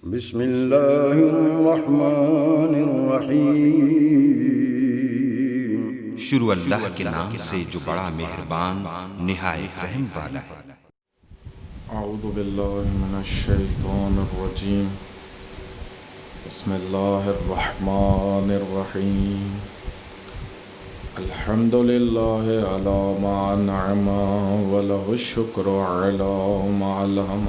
بسم اللہ الرحمن الرحیم۔ شروع اللہ کے نام سے جو بڑا مہربان نہایت رحم والا ہے۔ اعوذ باللہ من الشیطان الرجیم، بسم اللہ الرحمن الرحیم۔ الحمد للہ علی ما انعم ولہ الشکر علی ما علم،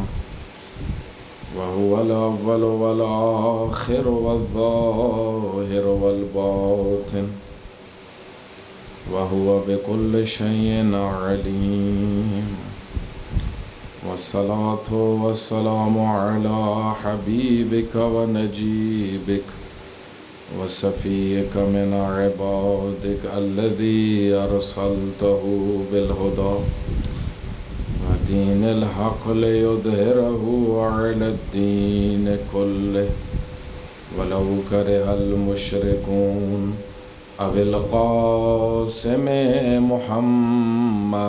وهو الأول والآخر والظاهر والباطن، وهو بكل شيء عليم، والصلاة والسلام على حبيبك ونجيبك وصفيك من عبادك الذي أرسلته بالهدى ودين الحق ليظهره على الدين كله ولو كره المشركون أبي القاسم محمد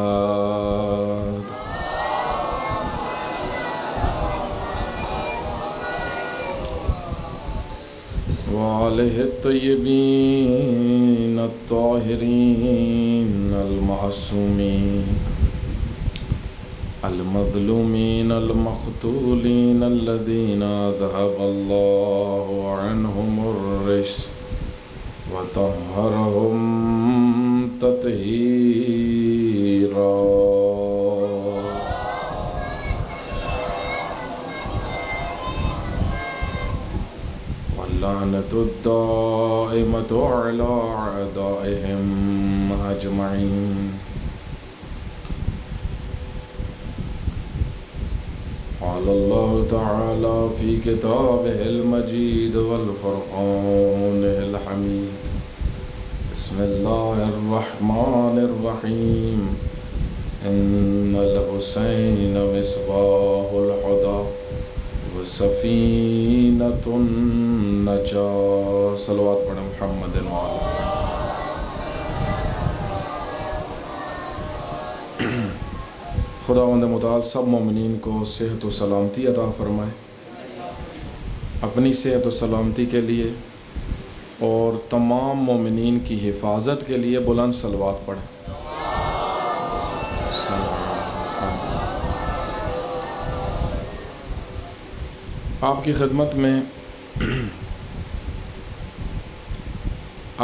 وآله الطيبين الطاهرين المعصومين المظلومين المقتولين الذين ذهب الله عنهم الرجس وطهرهم تطهيرا۔ واللعنة الدائمة على أعدائهم أجمعين۔ قال الله تعالى في كتابه المجيد والفرقان الحميد، بسم الله الرحمن الرحيم، إن الحسين مصباح الهدى وسفينة النجاة۔ صلوات پڑھیں محمد وعلى خداوند متعال سب مومنین کو صحت و سلامتی عطا فرمائے۔ اپنی صحت و سلامتی کے لیے اور تمام مومنین کی حفاظت کے لیے بلند صلوات پڑھیں۔ آپ کی خدمت میں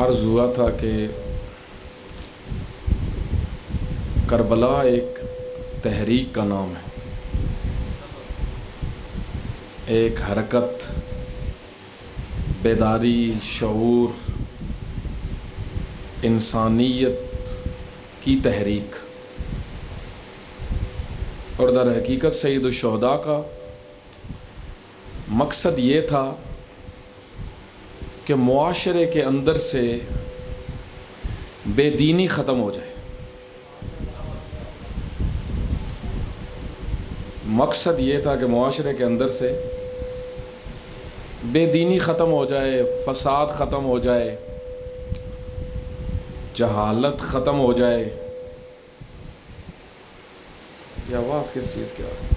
عرض ہوا تھا کہ کربلا ایک تحریک کا نام ہے، ایک حرکت، بیداری، شعور، انسانیت کی تحریک، اور در حقیقت سید الشہداء کا مقصد یہ تھا کہ معاشرے کے اندر سے بے دینی ختم ہو جائے۔ مقصد یہ تھا کہ معاشرے کے اندر سے بے دینی ختم ہو جائے، فساد ختم ہو جائے، جہالت ختم ہو جائے۔ یہ آواز کس چیز کی آ رہی ہے؟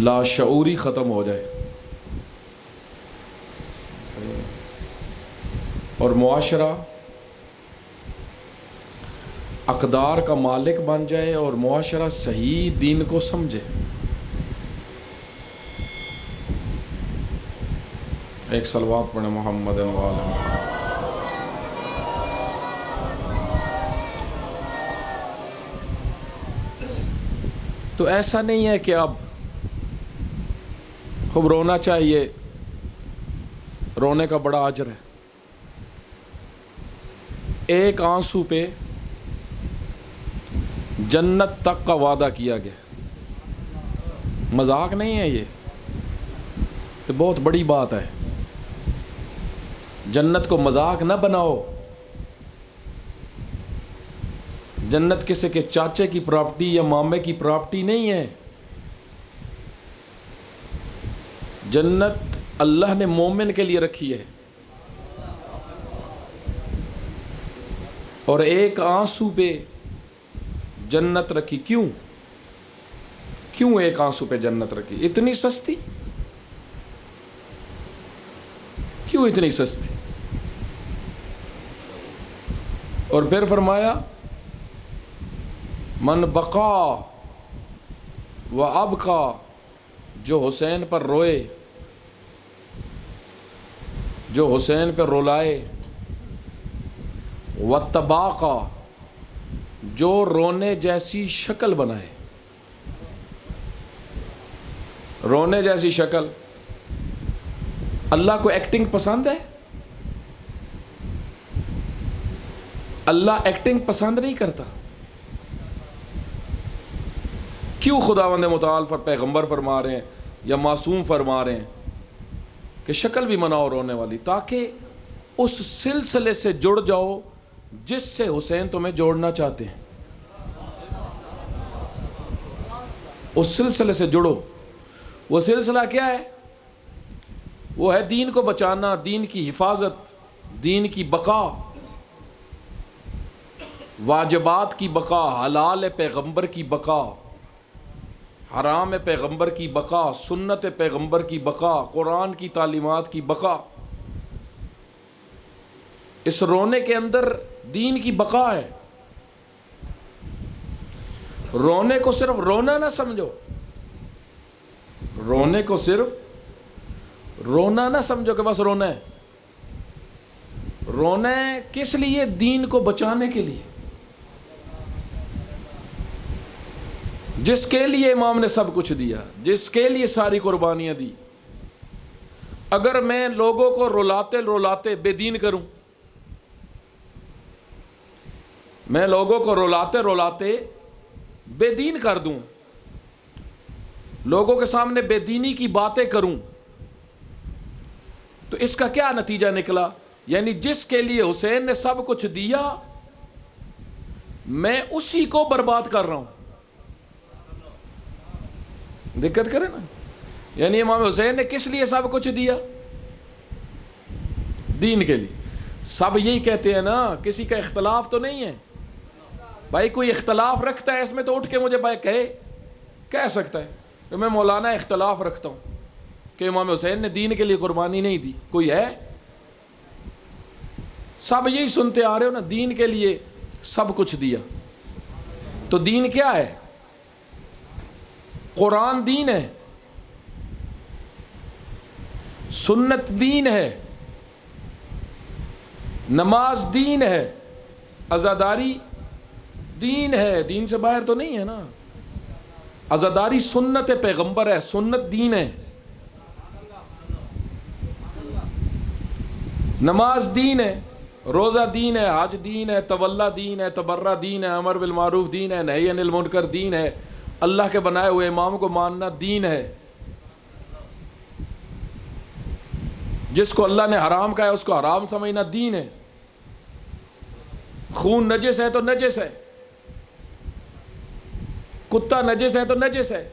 لاشعوری ختم ہو جائے، اور معاشرہ اقدار کا مالک بن جائے اور معاشرہ صحیح دین کو سمجھے۔ ایک صلوات پڑھیں محمد وعلی محمد۔ تو ایسا نہیں ہے کہ اب خوب رونا چاہیے، رونے کا بڑا اجر ہے۔ ایک آنسو پہ جنت تک کا وعدہ کیا گیا، مذاق نہیں ہے یہ بہت بڑی بات ہے۔ جنت کو مذاق نہ بناؤ۔ جنت کسی کے چاچے کی پراپرٹی یا مامے کی پراپرٹی نہیں ہے۔ جنت اللہ نے مومن کے لیے رکھی ہے، اور ایک آنسو پہ جنت رکھی۔ کیوں؟ کیوں ایک آنسو پہ جنت رکھی؟ اتنی سستی کیوں؟ اتنی سستی؟ اور پھر فرمایا من بقا و ابقا، جو حسین پر روئے، جو حسین پہ رولائے، واتباقا، جو رونے جیسی شکل بنائے۔ رونے جیسی شکل، اللہ کو ایکٹنگ پسند ہے؟ اللہ ایکٹنگ پسند نہیں کرتا۔ کیوں خداوند متعال پر پیغمبر فرما رہے ہیں یا معصوم فرما رہے ہیں کہ شکل بھی بناؤ رونے والی، تاکہ اس سلسلے سے جڑ جاؤ جس سے حسین تمہیں جوڑنا چاہتے ہیں۔ اس سلسلے سے جڑو۔ وہ سلسلہ کیا ہے؟ وہ ہے دین کو بچانا، دین کی حفاظت، دین کی بقا، واجبات کی بقا، حلال پیغمبر کی بقا، حرام پیغمبر کی بقا، سنت پیغمبر کی بقا، قرآن کی تعلیمات کی بقا۔ اس رونے کے اندر دین کی بقا ہے۔ رونے کو صرف رونا نہ سمجھو، رونے کو صرف رونا نہ سمجھو کہ بس رونا ہے۔ رونا ہے کس لیے؟ دین کو بچانے کے لیے، جس کے لیے امام نے سب کچھ دیا، جس کے لیے ساری قربانیاں دی۔ اگر میں لوگوں کو رلاتے رلاتے بے دین کروں، میں لوگوں کو رلاتے رلاتے بے دین کر دوں، لوگوں کے سامنے بے دینی کی باتیں کروں، تو اس کا کیا نتیجہ نکلا؟ یعنی جس کے لیے حسین نے سب کچھ دیا، میں اسی کو برباد کر رہا ہوں۔ دقت کرے نا؟ یعنی امام حسین نے کس لیے سب کچھ دیا؟ دین کے لیے۔ سب یہی کہتے ہیں نا، کسی کا اختلاف تو نہیں ہے بھائی، کوئی اختلاف رکھتا ہے اس میں تو اٹھ کے مجھے بھائی کہہ سکتا ہے کہ میں مولانا اختلاف رکھتا ہوں کہ امام حسین نے دین کے لیے قربانی نہیں دی۔ کوئی ہے؟ سب یہی سنتے آ رہے ہو نا، دین کے لیے سب کچھ دیا۔ تو دین کیا ہے؟ قرآن دین ہے، سنت دین ہے، نماز دین ہے، عزاداری دین ہے۔ دین سے باہر تو نہیں ہے نا۔ عزاداری سنت پیغمبر ہے، سنت دین ہے۔ نماز دین ہے، روزہ دین ہے، حج دین ہے، تولا دین ہے، تبرہ دین ہے، امر بالمعروف دین ہے، نہی عن المنکر دین ہے، اللہ کے بنائے ہوئے امام کو ماننا دین ہے۔ جس کو اللہ نے حرام کہا ہے اس کو حرام سمجھنا دین ہے۔ خون نجس ہے تو نجس ہے، کتا نجس ہے تو نجس ہے،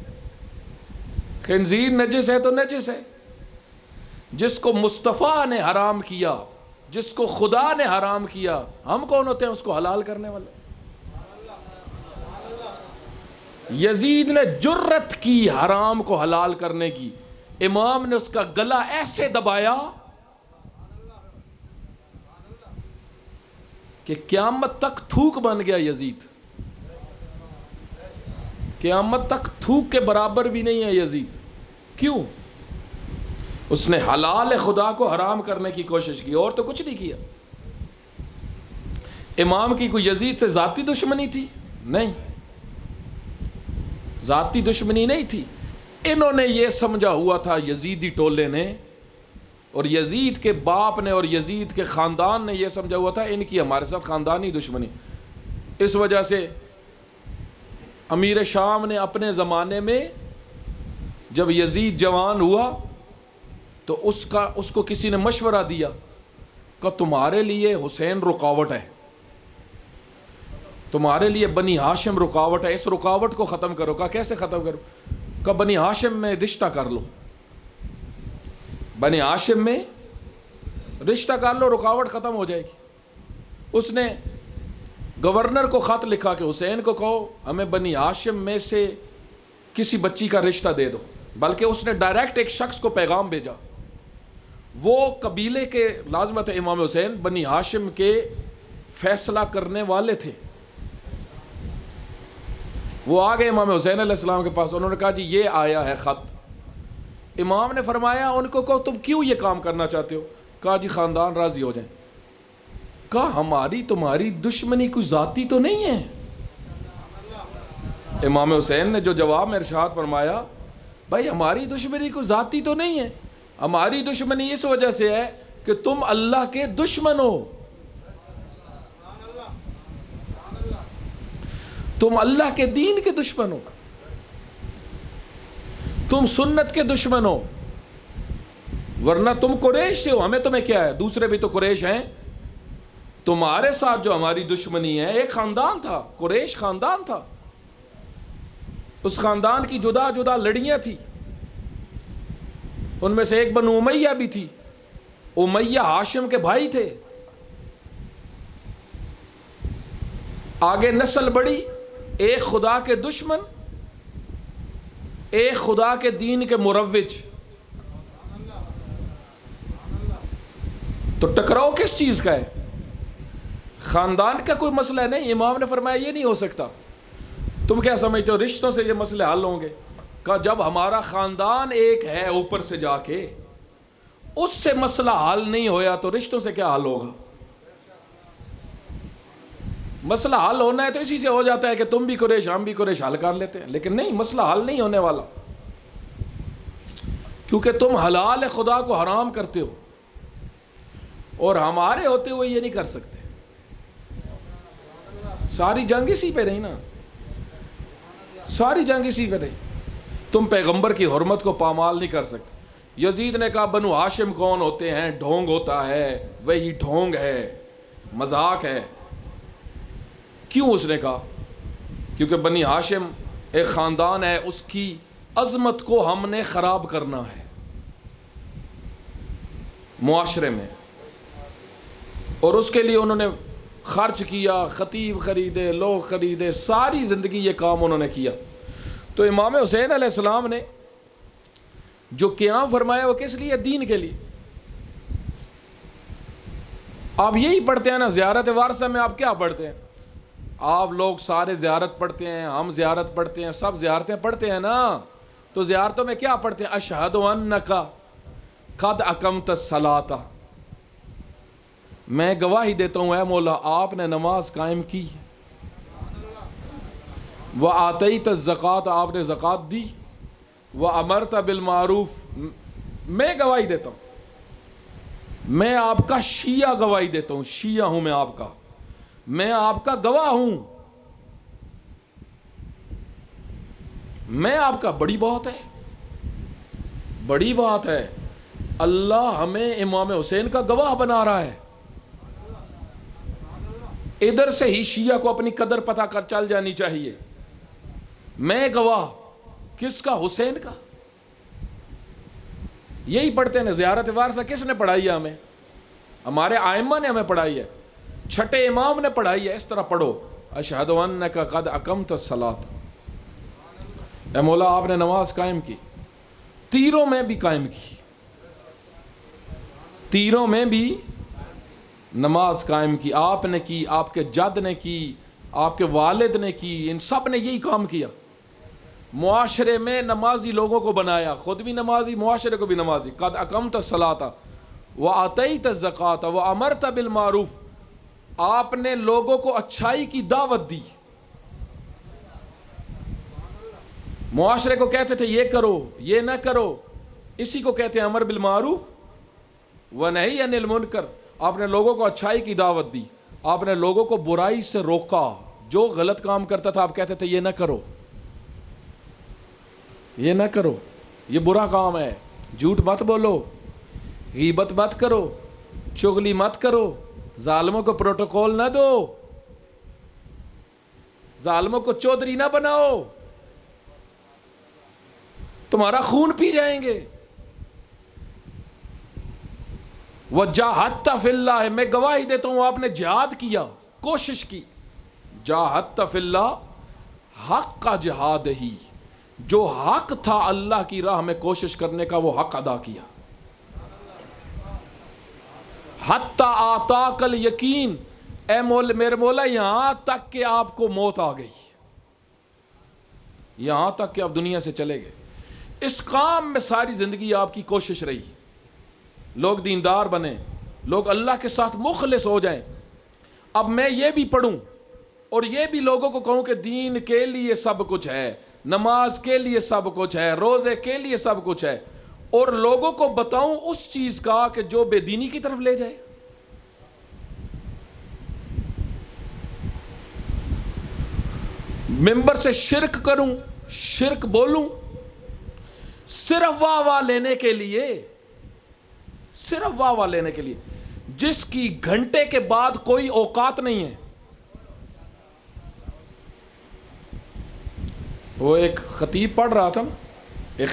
خنزیر نجس ہے تو نجس ہے۔ جس کو مصطفیٰ نے حرام کیا، جس کو خدا نے حرام کیا، ہم کون ہوتے ہیں اس کو حلال کرنے والے؟ یزید نے جرت کی حرام کو حلال کرنے کی، امام نے اس کا گلا ایسے دبایا کہ قیامت تک تھوک بن گیا یزید، قیامت تک تھوک کے برابر بھی نہیں ہے یزید۔ کیوں؟ اس نے حلال خدا کو حرام کرنے کی کوشش کی، اور تو کچھ نہیں کیا۔ امام کی کوئی یزید سے ذاتی دشمنی تھی؟ نہیں، ذاتی دشمنی نہیں تھی۔ انہوں نے یہ سمجھا ہوا تھا، یزیدی ٹولے نے اور یزید کے باپ نے اور یزید کے خاندان نے یہ سمجھا ہوا تھا ان کی ہمارے ساتھ خاندانی دشمنی۔ اس وجہ سے امیر شام نے اپنے زمانے میں جب یزید جوان ہوا تو اس کو کسی نے مشورہ دیا کہ تمہارے لیے حسین رکاوٹ ہے، تمہارے لیے بنی ہاشم رکاوٹ ہے، اس رکاوٹ کو ختم کرو۔ کہا کیسے ختم کرو؟ کہ بنی ہاشم میں رشتہ کر لو، بنی ہاشم میں رشتہ کر لو، رکاوٹ ختم ہو جائے گی۔ اس نے گورنر کو خط لکھا کہ حسین کو کہو ہمیں بنی ہاشم میں سے کسی بچی کا رشتہ دے دو، بلکہ اس نے ڈائریکٹ ایک شخص کو پیغام بھیجا. وہ قبیلے کے لازمت امام حسین بنی ہاشم کے فیصلہ کرنے والے تھے. وہ آ گئے امام حسین علیہ السلام کے پاس. انہوں نے کہا جی یہ آیا ہے خط. امام نے فرمایا ان کو کہو تم کیوں یہ کام کرنا چاہتے ہو؟ کہا جی خاندان راضی ہو جائیں. کہا ہماری تمہاری دشمنی کوئی ذاتی تو نہیں ہے؟ امام حسین نے جو جواب میں ارشاد فرمایا، بھائی ہماری دشمنی کوئی ذاتی تو نہیں ہے، ہماری دشمنی اس وجہ سے ہے کہ تم اللہ کے دشمن ہو. تم اللہ کے دین کے دشمن ہو، تم سنت کے دشمن ہو. ورنہ تم قریش سے ہو، ہمیں تمہیں کیا ہے، دوسرے بھی تو قریش ہیں. تمہارے ساتھ جو ہماری دشمنی ہے، ایک خاندان تھا، قریش خاندان تھا. اس خاندان کی جدا جدا لڑیاں تھی. ان میں سے ایک بنو امیہ بھی تھی. امیہ ہاشم کے بھائی تھے. آگے نسل بڑی، ایک خدا کے دشمن، ایک خدا کے دین کے مروج. تو ٹکراؤ کس چیز کا ہے؟ خاندان کا کوئی مسئلہ نہیں. امام نے فرمایا یہ نہیں ہو سکتا. تم کیا سمجھتے ہو رشتوں سے یہ مسئلے حل ہوں گے؟ کہا جب ہمارا خاندان ایک ہے اوپر سے جا کے، اس سے مسئلہ حل نہیں ہویا تو رشتوں سے کیا حل ہوگا؟ مسئلہ حل ہونا ہے تو اسی سے ہو جاتا ہے کہ تم بھی قریش ہم بھی قریش، حل کر لیتے ہیں. لیکن نہیں، مسئلہ حل نہیں ہونے والا، کیونکہ تم حلال خدا کو حرام کرتے ہو اور ہمارے ہوتے ہوئے یہ نہیں کر سکتے. ساری جنگ اسی پہ رہی نا، ساری جنگ اسی پہ رہی. تم پیغمبر کی حرمت کو پامال نہیں کر سکتے. یزید نے کہا بنو ہاشم کون ہوتے ہیں؟ ڈھونگ ہوتا ہے، وہی ڈھونگ ہے، مذاق ہے. کیوں اس نے کہا؟ کیونکہ بنی ہاشم ایک خاندان ہے، اس کی عظمت کو ہم نے خراب کرنا ہے معاشرے میں، اور اس کے لیے انہوں نے خرچ کیا، خطیب خریدے، لوگ خریدے، ساری زندگی یہ کام انہوں نے کیا. تو امام حسین علیہ السلام نے جو قیام فرمایا وہ کس لیے؟ دین کے لیے. آپ یہی پڑھتے ہیں نا زیارت وارثہ میں. آپ کیا پڑھتے ہیں؟ آپ لوگ سارے زیارت پڑھتے ہیں، ہم زیارت پڑھتے ہیں، سب زیارتیں پڑھتے ہیں نا. تو زیارتوں میں کیا پڑھتے ہیں؟ اشہد انک قد اقمت الصلاۃ، میں گواہی دیتا ہوں اے مولا آپ نے نماز قائم کی. وآتیت الزکوٰۃ، آپ نے زکوٰۃ دی. وامرت بالمعروف، میں گواہی دیتا ہوں، میں آپ کا شیعہ گواہی دیتا ہوں، شیعہ ہوں میں آپ کا، میں آپ کا گواہ ہوں، میں آپ کا. بڑی بات ہے، بڑی بات ہے. اللہ ہمیں امام حسین کا گواہ بنا رہا ہے. ادھر سے ہی شیعہ کو اپنی قدر پتہ کر چل جانی چاہیے. میں گواہ کس کا؟ حسین کا. یہی پڑھتے ہیں. زیارت وارثہ کس نے پڑھائی ہے ہمیں؟ ہمارے ائمہ نے ہمیں پڑھائی ہے، چھٹے امام نے پڑھائی ہے. اس طرح پڑھو اشہد انک قد اقمت الصلاۃ. اے مولا آپ نے نماز قائم کی، تیروں میں بھی قائم کی، تیروں میں بھی نماز قائم کی. آپ نے کی، آپ کے جد نے کی، آپ کے والد نے کی، ان سب نے یہی کام کیا. معاشرے میں نمازی لوگوں کو بنایا، خود بھی نمازی، معاشرے کو بھی نمازی. قد اقمت الصلاۃ وآتیت الزکوٰۃ وامرت بالمعروف، آپ نے لوگوں کو اچھائی کی دعوت دی. معاشرے کو کہتے تھے یہ کرو یہ نہ کرو، اسی کو کہتے ہیں امر بالمعروف ونہی عن المنکر. آپ نے لوگوں کو اچھائی کی دعوت دی، آپ نے لوگوں کو برائی سے روکا. جو غلط کام کرتا تھا آپ کہتے تھے یہ نہ کرو، یہ نہ کرو، یہ برا کام ہے. جھوٹ مت بولو، غیبت مت کرو، چغلی مت کرو، ظالموں کو پروٹوکول نہ دو، ظالموں کو چودھری نہ بناؤ، تمہارا خون پی جائیں گے. وجاہدت فی اللہ، میں گواہی دیتا ہوں آپ نے جہاد کیا، کوشش کی. جاہدت فی اللہ حق کا جہاد ہی، جو حق تھا اللہ کی راہ میں کوشش کرنے کا وہ حق ادا کیا. حتی آتاک الیقین، اے میرے مولا یہاں تک کہ آپ کو موت آ گئی، یہاں تک کہ آپ دنیا سے چلے گئے. اس کام میں ساری زندگی آپ کی کوشش رہی، لوگ دیندار بنیں، لوگ اللہ کے ساتھ مخلص ہو جائیں. اب میں یہ بھی پڑھوں اور یہ بھی لوگوں کو کہوں کہ دین کے لیے سب کچھ ہے، نماز کے لیے سب کچھ ہے، روزے کے لیے سب کچھ ہے، اور لوگوں کو بتاؤں اس چیز کا کہ جو بے دینی کی طرف لے جائے. ممبر سے شرک کروں، شرک بولوں، صرف واہ واہ لینے کے لیے، صرف واہ واہ لینے کے لیے، جس کی گھنٹے کے بعد کوئی اوقات نہیں ہے. وہ ایک خطیب پڑھ رہا تھا، ایک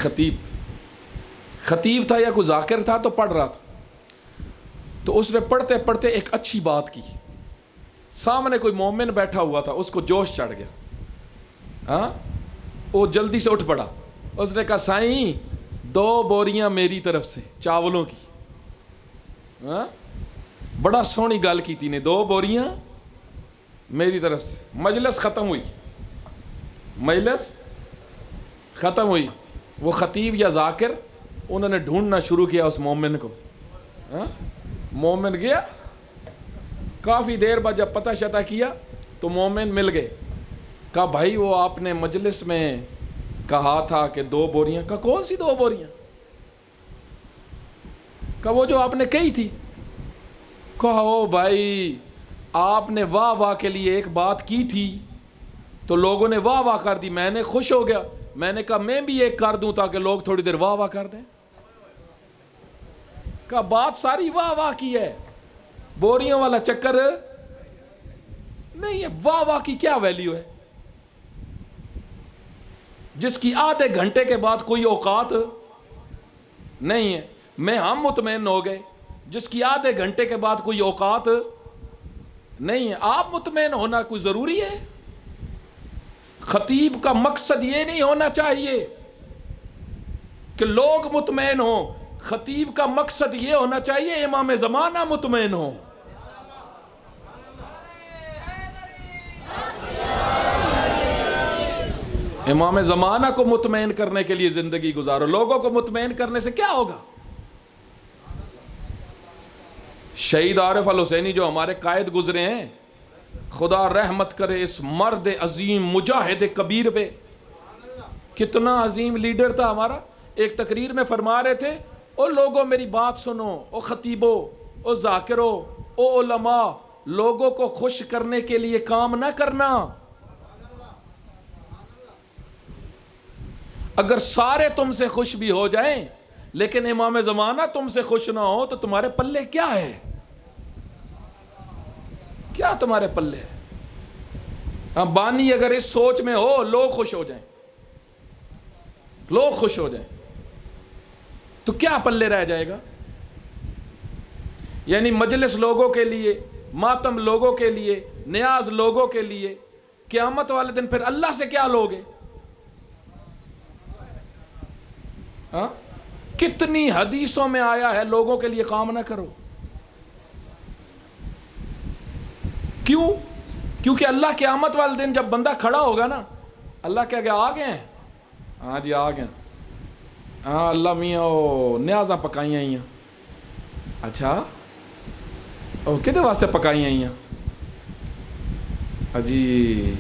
خطیب تھا یا کوئی ذاکر تھا تو پڑھ رہا تھا، تو اس نے پڑھتے پڑھتے ایک اچھی بات کی. سامنے کوئی مومن بیٹھا ہوا تھا، اس کو جوش چڑھ گیا، ہاں وہ جلدی سے اٹھ پڑا. اس نے کہا سائیں 2 بوریاں میری طرف سے چاولوں کی. ہاں بڑا سونی گل کی تھی نے، 2 بوریاں میری طرف سے. مجلس ختم ہوئی، مجلس ختم ہوئی. وہ خطیب یا ذاکر انہوں نے ڈھونڈنا شروع کیا اس مومن کو. مومن گیا، کافی دیر بعد جب پتہ شتہ کیا تو مومن مل گئے. کہا بھائی وہ آپ نے مجلس میں کہا تھا کہ 2 بوریاں. کہا کون سی 2 بوریاں؟ کہا وہ جو آپ نے کہی تھی. کہا او بھائی آپ نے واہ واہ کے لیے ایک بات کی تھی تو لوگوں نے واہ واہ کر دی، میں نے خوش ہو گیا، میں نے کہا میں بھی ایک کر دوں تاکہ لوگ تھوڑی دیر واہ واہ کر دیں. کہا بات ساری واہ واہ کی ہے، بوریوں والا چکر نہیں ہے. واہ واہ کی کیا ویلیو ہے جس کی آدھے گھنٹے کے بعد کوئی اوقات نہیں ہے؟ میں ہم مطمئن ہو گئے جس کی آدھے گھنٹے کے بعد کوئی اوقات نہیں ہے. آپ مطمئن ہونا کوئی ضروری ہے؟ خطیب کا مقصد یہ نہیں ہونا چاہیے کہ لوگ مطمئن ہوں، خطیب کا مقصد یہ ہونا چاہیے امام زمانہ مطمئن ہو. امام زمانہ کو مطمئن کرنے کے لیے زندگی گزارو. لوگوں کو مطمئن کرنے سے کیا ہوگا؟ شہید عارف الحسینی جو ہمارے قائد گزرے ہیں، خدا رحمت کرے اس مرد عظیم مجاہد کبیر پہ. کتنا عظیم لیڈر تھا ہمارا. ایک تقریر میں فرما رہے تھے او لوگوں میری بات سنو، او خطیبوں، او ذاکروں، او علماء، لوگوں کو خوش کرنے کے لیے کام نہ کرنا. اگر سارے تم سے خوش بھی ہو جائیں لیکن امام زمانہ تم سے خوش نہ ہو تو تمہارے پلے کیا ہے؟ کیا تمہارے پلے ہے؟ بانی اگر اس سوچ میں ہو لوگ خوش ہو جائیں، لوگ خوش ہو جائیں تو کیا پلے رہ جائے گا؟ یعنی مجلس لوگوں کے لیے، ماتم لوگوں کے لیے، نیاز لوگوں کے لیے، قیامت والے دن پھر اللہ سے کیا لوگے؟ ہاں کتنی حدیثوں میں آیا ہے لوگوں کے لیے کام نہ کرو. کیوں؟ کیونکہ اللہ قیامت والے دن جب بندہ کھڑا ہوگا نا، اللہ کیا آ گئے ہیں؟ ہاں جی آ گئے. ہاں اللہ میاں وہ نیازاں پکائیاں ہیں. اچھا وہ کدے واسطے پکائیاں ہیں؟ جی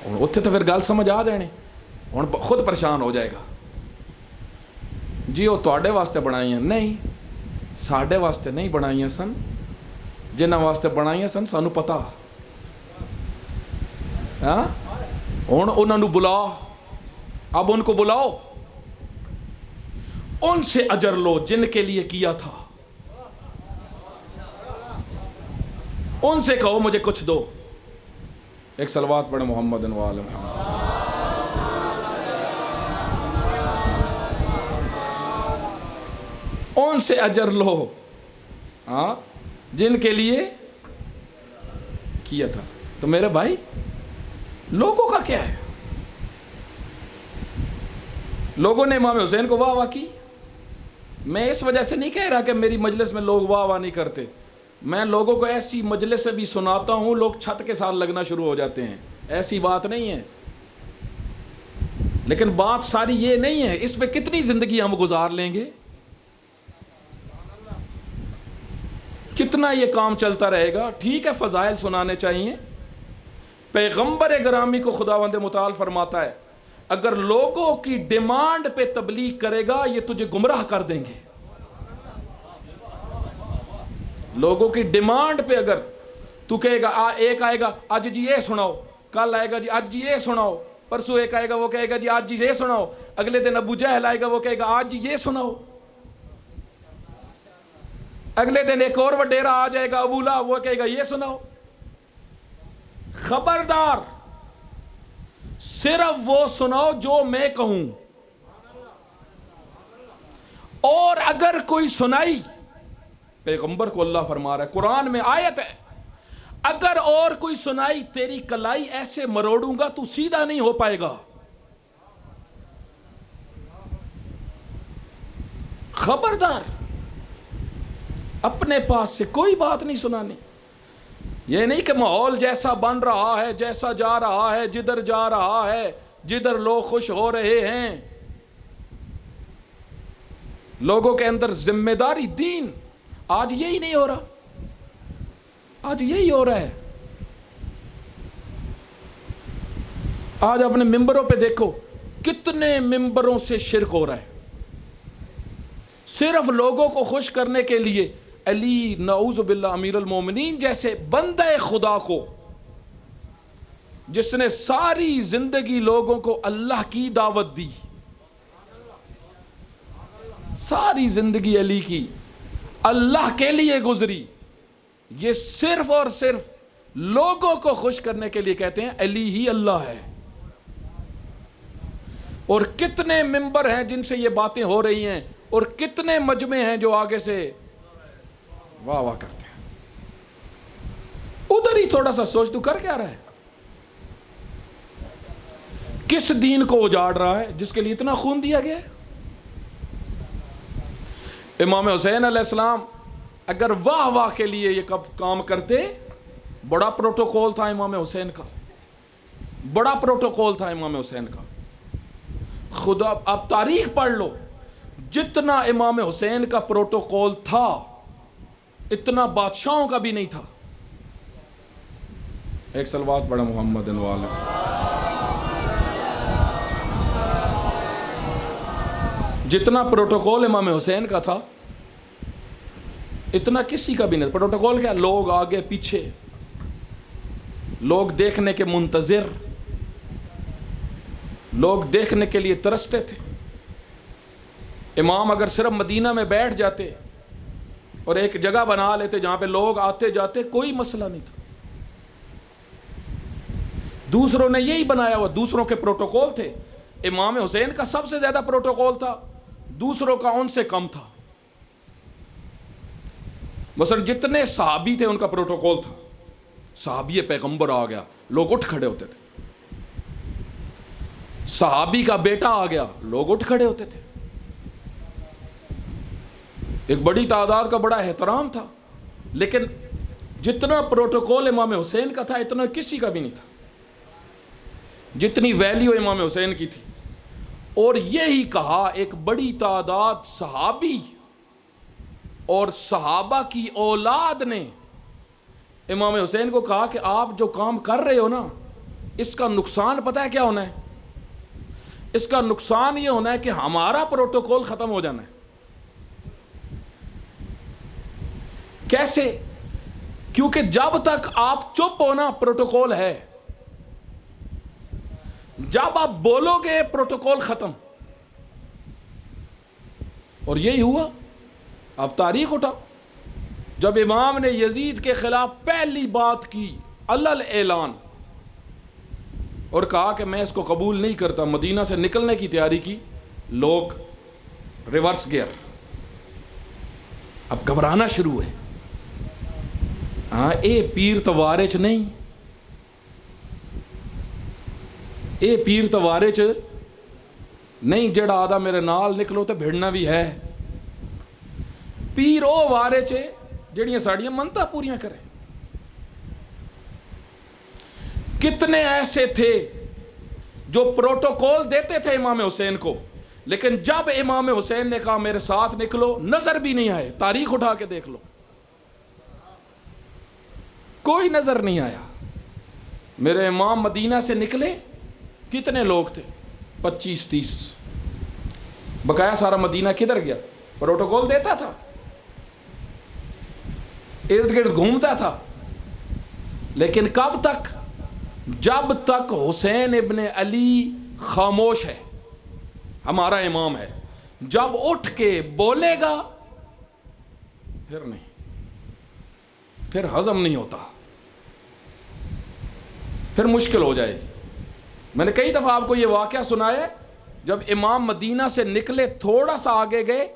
اتنے تو پھر گل سمجھ آ جانے، ہوں خود پریشان ہو جائے گا. جی وہ تواڈے واسطے بنائی ہیں. نہیں ساڈے واسطے نہیں بنائی سن، جنہاں واسطے بنائی سن سانو پتا. ہاں ہوں انہوں نے بلاؤ، اب ان کو بلاؤ، ان سے اجر لو جن کے لیے کیا تھا. ان سے کہو مجھے کچھ دو. ایک صلوات پڑھے محمد و آل محمد. ان سے اجر لو ہاں جن کے لیے کیا تھا. تو میرے بھائی لوگوں کا کیا ہے؟ لوگوں نے امام حسین کو واہ واہ کی. میں اس وجہ سے نہیں کہہ رہا کہ میری مجلس میں لوگ واہ واہ نہیں کرتے. میں لوگوں کو ایسی مجلس سے بھی سناتا ہوں لوگ چھت کے ساتھ لگنا شروع ہو جاتے ہیں. ایسی بات نہیں ہے. لیکن بات ساری یہ نہیں ہے اس پہ کتنی زندگی ہم گزار لیں گے, کتنا یہ کام چلتا رہے گا. ٹھیک ہے فضائل سنانے چاہیے. پیغمبر گرامی کو خداوند متعال فرماتا ہے اگر لوگوں کی ڈیمانڈ پہ تبلیغ کرے گا یہ تجھے گمراہ کر دیں گے. لوگوں کی ڈیمانڈ پہ اگر تو کہے گا ایک آئے گا آج جی یہ سناؤ, کل آئے گا جی آج جی یہ سناؤ, پرسوں ایک آئے گا وہ کہے گا جی آج جی یہ سناؤ, اگلے دن ابو جہل آئے گا وہ کہے گا آج جی یہ سناؤ, اگلے دن ایک اور وڈیرا آ جائے گا ابو لہب وہ کہے گا یہ سناؤ. خبردار صرف وہ سناؤ جو میں کہوں. اور اگر کوئی سنائی, پیغمبر کو اللہ فرما رہا ہے قرآن میں آیت ہے, اگر اور کوئی سنائی تیری کلائی ایسے مروڑوں گا تو سیدھا نہیں ہو پائے گا. خبردار, اپنے پاس سے کوئی بات نہیں سنانی. یہ نہیں کہ ماحول جیسا بن رہا ہے, جیسا جا رہا ہے, جدھر جا رہا ہے, جدھر لوگ خوش ہو رہے ہیں, لوگوں کے اندر ذمہ داری دین. آج یہی نہیں ہو رہا, آج یہی ہو رہا ہے. آج اپنے ممبروں پہ دیکھو کتنے ممبروں سے شرک ہو رہا ہے, صرف لوگوں کو خوش کرنے کے لیے. علی نعوذ باللہ امیر المومنین جیسے بندہ خدا کو جس نے ساری زندگی لوگوں کو اللہ کی دعوت دی, ساری زندگی علی کی اللہ کے لیے گزری, یہ صرف اور صرف لوگوں کو خوش کرنے کے لیے کہتے ہیں علی ہی اللہ ہے. اور کتنے ممبر ہیں جن سے یہ باتیں ہو رہی ہیں, اور کتنے مجمع ہیں جو آگے سے واہ واہ کرتے ہیں. ادھر ہی تھوڑا سا سوچ تو کر کیا رہا ہے, کس دین کو اجاڑ رہا ہے جس کے لیے اتنا خون دیا گیا ہے. امام حسین علیہ السلام اگر واہ واہ کے لیے یہ کام کرتے, بڑا پروٹوکول تھا امام حسین کا, بڑا پروٹوکول تھا امام حسین کا. خدا آپ تاریخ پڑھ لو, جتنا امام حسین کا پروٹوکول تھا اتنا بادشاہوں کا بھی نہیں تھا. ایک صلوات پڑھا محمد والا. جتنا پروٹوکول امام حسین کا تھا اتنا کسی کا بھی نہیں. پروٹوکول کیا, لوگ آگے پیچھے, لوگ دیکھنے کے منتظر, لوگ دیکھنے کے لیے ترستے تھے. امام اگر صرف مدینہ میں بیٹھ جاتے اور ایک جگہ بنا لیتے جہاں پہ لوگ آتے جاتے, کوئی مسئلہ نہیں تھا. دوسروں نے یہی بنایا ہوا, دوسروں کے پروٹوکول تھے. امام حسین کا سب سے زیادہ پروٹوکول تھا, دوسروں کا ان سے کم تھا. مثلا جتنے صحابی تھے ان کا پروٹوکول تھا, صحابی پیغمبر آ گیا لوگ اٹھ کھڑے ہوتے تھے, صحابی کا بیٹا آ گیا لوگ اٹھ کھڑے ہوتے تھے. ایک بڑی تعداد کا بڑا احترام تھا. لیکن جتنا پروٹوکول امام حسین کا تھا اتنا کسی کا بھی نہیں تھا, جتنی ویلیو امام حسین کی تھی. اور یہی کہا ایک بڑی تعداد صحابی اور صحابہ کی اولاد نے امام حسین کو کہا کہ آپ جو کام کر رہے ہو نا, اس کا نقصان پتہ ہے کیا ہونا ہے؟ اس کا نقصان یہ ہونا ہے کہ ہمارا پروٹوکول ختم ہو جانا ہے. کیسے؟ کیونکہ جب تک آپ چپ ہو نا پروٹوکول ہے, جب آپ بولو گے پروٹوکول ختم. اور یہی ہوا. اب تاریخ اٹھا, جب امام نے یزید کے خلاف پہلی بات کی علل اعلان اور کہا کہ میں اس کو قبول نہیں کرتا, مدینہ سے نکلنے کی تیاری کی, لوگ ریورس گیئر, اب گھبرانا شروع ہوئے. ہاں اے پیر توارے چ نہیں, اے پیر توارے چ نہیں جڑا آدھا میرے نال نکلو تے بھیڑنا بھی ہے. پیر او وارے چے جڑیاں ساڑیاں منتاں پوریاں کرے. کتنے ایسے تھے جو پروٹوکول دیتے تھے امام حسین کو, لیکن جب امام حسین نے کہا میرے ساتھ نکلو, نظر بھی نہیں آئے. تاریخ اٹھا کے دیکھ لو, کوئی نظر نہیں آیا. میرے امام مدینہ سے نکلے, کتنے لوگ تھے؟ 25-30. بقایا سارا مدینہ کدھر گیا؟ پروٹوکول دیتا تھا, ارد گرد گھومتا تھا. لیکن کب تک؟ جب تک حسین ابن علی خاموش ہے, ہمارا امام ہے. جب اٹھ کے بولے گا پھر نہیں, پھر ہضم نہیں ہوتا, پھر مشکل ہو جائے گی. میں نے کئی دفعہ آپ کو یہ واقعہ سنایا. جب امام مدینہ سے نکلے, تھوڑا سا آگے گئے,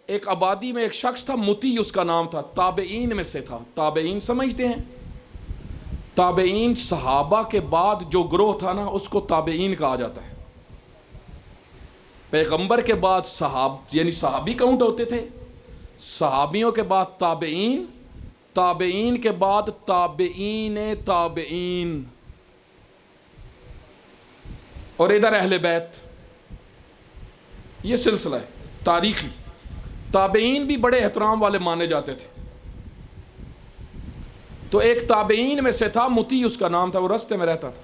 ایک آبادی میں ایک شخص تھا, متی اس کا نام تھا, تابعین میں سے تھا. تابعین سمجھتے ہیں؟ تابعین صحابہ کے بعد جو گروہ تھا نا, اس کو تابعین کہا جاتا ہے. پیغمبر کے بعد یعنی صحابی کاؤنٹ ہوتے تھے, صحابیوں کے بعد تابعین, تابعین کے بعد تابعین تابعین, اور ادھر اہل بیت. یہ سلسلہ ہے تاریخی. تابعین بھی بڑے احترام والے مانے جاتے تھے. تو ایک تابعین میں سے تھا, متی اس کا نام تھا, وہ رستے میں رہتا تھا.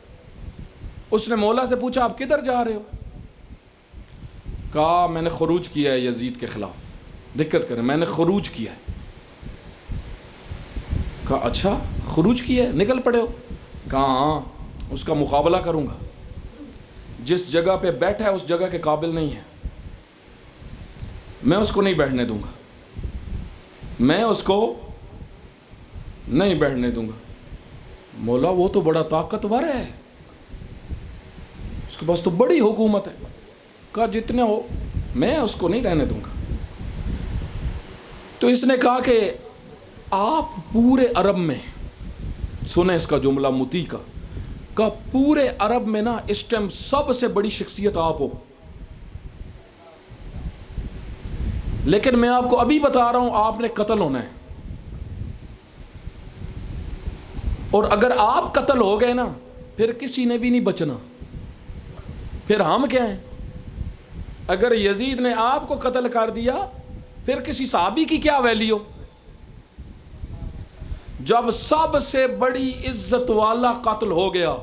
اس نے مولا سے پوچھا آپ کدھر جا رہے ہو؟ کہا میں نے خروج کیا ہے یزید کے خلاف. دقت کریں, میں نے خروج کیا ہے. کہا اچھا خروج کیا ہے, نکل پڑے ہو؟ کہا ہاں, اس کا مقابلہ کروں گا. جس جگہ پہ بیٹھا ہے اس جگہ کے قابل نہیں ہے, میں اس کو نہیں بیٹھنے دوں گا, میں اس کو نہیں بیٹھنے دوں گا. مولا وہ تو بڑا طاقتور ہے, اس کے پاس تو بڑی حکومت ہے. کہا جتنے ہو, میں اس کو نہیں رہنے دوں گا. تو اس نے کہا کہ آپ پورے عرب میں, سنیں اس کا جملہ متی کا, کہ پورے عرب میں نا اس ٹائم سب سے بڑی شخصیت آپ ہو, لیکن میں آپ کو ابھی بتا رہا ہوں آپ نے قتل ہونا ہے, اور اگر آپ قتل ہو گئے نا پھر کسی نے بھی نہیں بچنا. پھر ہم کیا ہیں؟ اگر یزید نے آپ کو قتل کر دیا پھر کسی صحابی کی کیا ویلیو؟ جب سب سے بڑی عزت والا قتل ہو گیا,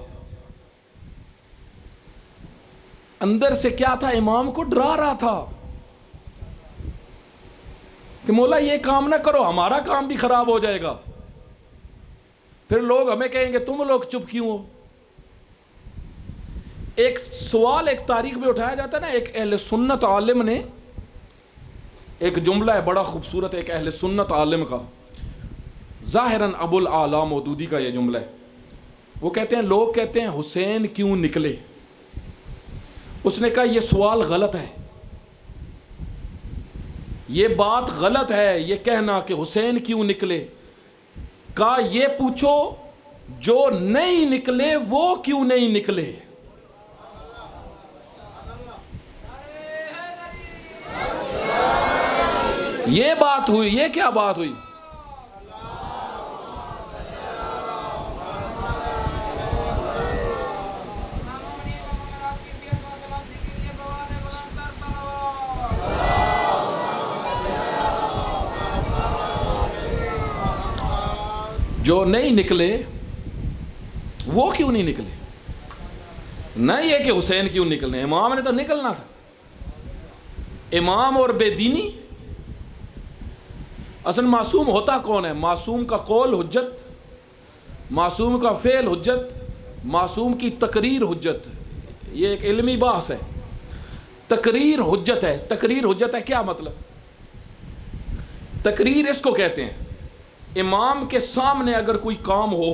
اندر سے کیا تھا؟ امام کو ڈرا رہا تھا کہ مولا یہ کام نہ کرو, ہمارا کام بھی خراب ہو جائے گا. پھر لوگ ہمیں کہیں گے تم لوگ چپ کیوں ہو. ایک سوال ایک تاریخ میں اٹھایا جاتا ہے نا, ایک اہل سنت عالم نے ایک جملہ ہے بڑا خوبصورت, ایک اہل سنت عالم کا, ظاہراً ابو الاعلی مودودی کا یہ جملہ ہے. وہ کہتے ہیں لوگ کہتے ہیں حسین کیوں نکلے. اس نے کہا یہ سوال غلط ہے, یہ بات غلط ہے یہ کہنا کہ حسین کیوں نکلے. کہا یہ پوچھو جو نہیں نکلے وہ کیوں نہیں نکلے. یہ بات ہوئی. یہ کیا بات ہوئی؟ جو نہیں نکلے وہ کیوں نہیں نکلے. نہ یہ کہ حسین کیوں نکلنے, امام نے تو نکلنا تھا. امام اور بے دینی. اصل معصوم ہوتا کون ہے؟ معصوم کا قول حجت, معصوم کا فعل حجت, معصوم کی تقریر حجت. یہ ایک علمی بحث ہے. تقریر حجت ہے. تقریر حجت ہے کیا مطلب؟ تقریر اس کو کہتے ہیں امام کے سامنے اگر کوئی کام ہو,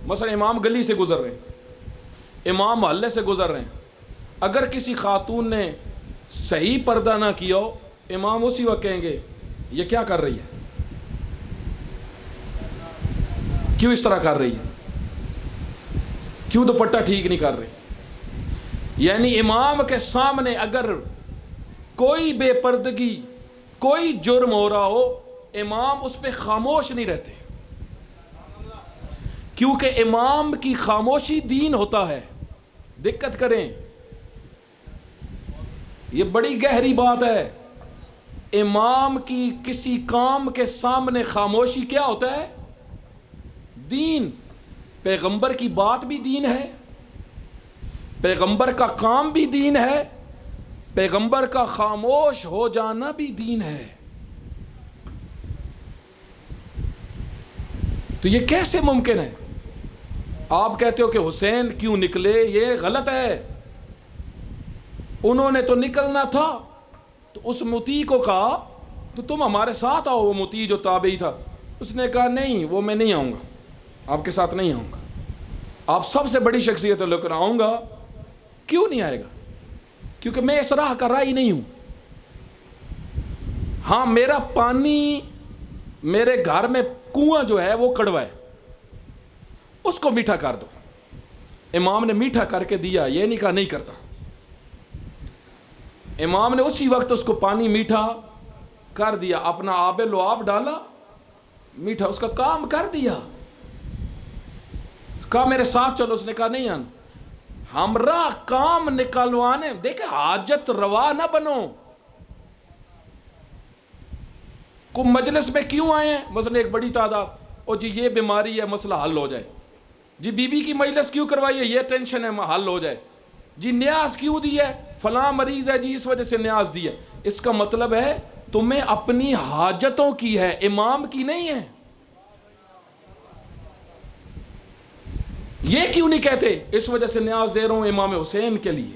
مثلا امام گلی سے گزر رہے ہیں, امام محلے سے گزر رہے ہیں, اگر کسی خاتون نے صحیح پردہ نہ کیا ہو, امام اسی وقت کہیں گے یہ کیا کر رہی ہے, کیوں اس طرح کر رہی ہے, کیوں دوپٹہ ٹھیک نہیں کر رہی. یعنی امام کے سامنے اگر کوئی بے پردگی، کوئی جرم ہو رہا ہو، امام اس پہ خاموش نہیں رہتے، کیونکہ امام کی خاموشی دین ہوتا ہے۔ دقت کریں، یہ بڑی گہری بات ہے۔ امام کی کسی کام کے سامنے خاموشی کیا ہوتا ہے؟ دین۔ پیغمبر کی بات بھی دین ہے، پیغمبر کا کام بھی دین ہے، پیغمبر کا خاموش ہو جانا بھی دین ہے۔ تو یہ کیسے ممکن ہے؟ آپ کہتے ہو کہ حسین کیوں نکلے، یہ غلط ہے۔ انہوں نے تو نکلنا تھا، تو اس مطیع کو کہا تو تم ہمارے ساتھ آؤ۔ وہ مطیع جو تابعی تھا اس نے کہا نہیں، وہ میں نہیں آؤں گا، آپ کے ساتھ نہیں آؤں گا، آپ سب سے بڑی شخصیت لے کر آؤں گا۔ کیوں نہیں آئے گا؟ کیونکہ میں اس راہ کا راہی نہیں ہوں۔ ہاں میرا پانی، میرے گھر میں کنواں جو ہے وہ کڑوا ہے، اس کو میٹھا کر دو۔ امام نے میٹھا کر کے دیا، یہ نہیں کہا نہیں کرتا۔ امام نے اسی وقت اس کو پانی میٹھا کر دیا، اپنا آب لعاب ڈالا، میٹھا اس کا کام کر دیا۔ کہا میرے ساتھ چلو، اس نے کہا نہیں آنا۔ ہمراہ کام نکلوانے، دیکھیں حاجت روا نہ بنو۔ کو مجلس میں کیوں آئے ہیں؟ مثلا ایک بڑی تعداد، او جی یہ بیماری ہے، مسئلہ حل ہو جائے۔ جی بی بی کی مجلس کیوں کروائی ہے؟ یہ ٹینشن ہے، حل ہو جائے۔ جی نیاز کیوں دی ہے؟ فلاں مریض ہے جی، اس وجہ سے نیاز دی ہے۔ اس کا مطلب ہے تمہیں اپنی حاجتوں کی ہے، امام کی نہیں ہے۔ یہ کیوں نہیں کہتے اس وجہ سے نیاز دے رہا ہوں امام حسین کے لیے؟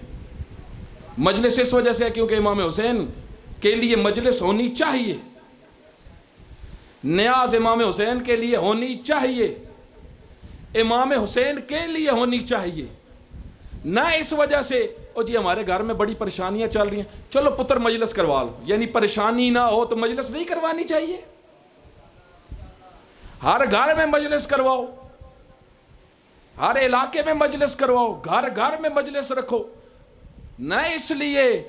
مجلس اس وجہ سے ہے کیونکہ امام حسین کے لیے مجلس ہونی چاہیے، نیاز امام حسین کے لیے ہونی چاہیے، امام حسین کے لیے ہونی چاہیے، نہ اس وجہ سے او جی ہمارے گھر میں بڑی پریشانیاں چل رہی ہیں، چلو پتر مجلس کروا لو۔ یعنی پریشانی نہ ہو تو مجلس نہیں کروانی چاہیے؟ ہر گھر میں مجلس کرواؤ، ہر علاقے میں مجلس کرواؤ، گھر گھر میں مجلس رکھو، نہ اس لیے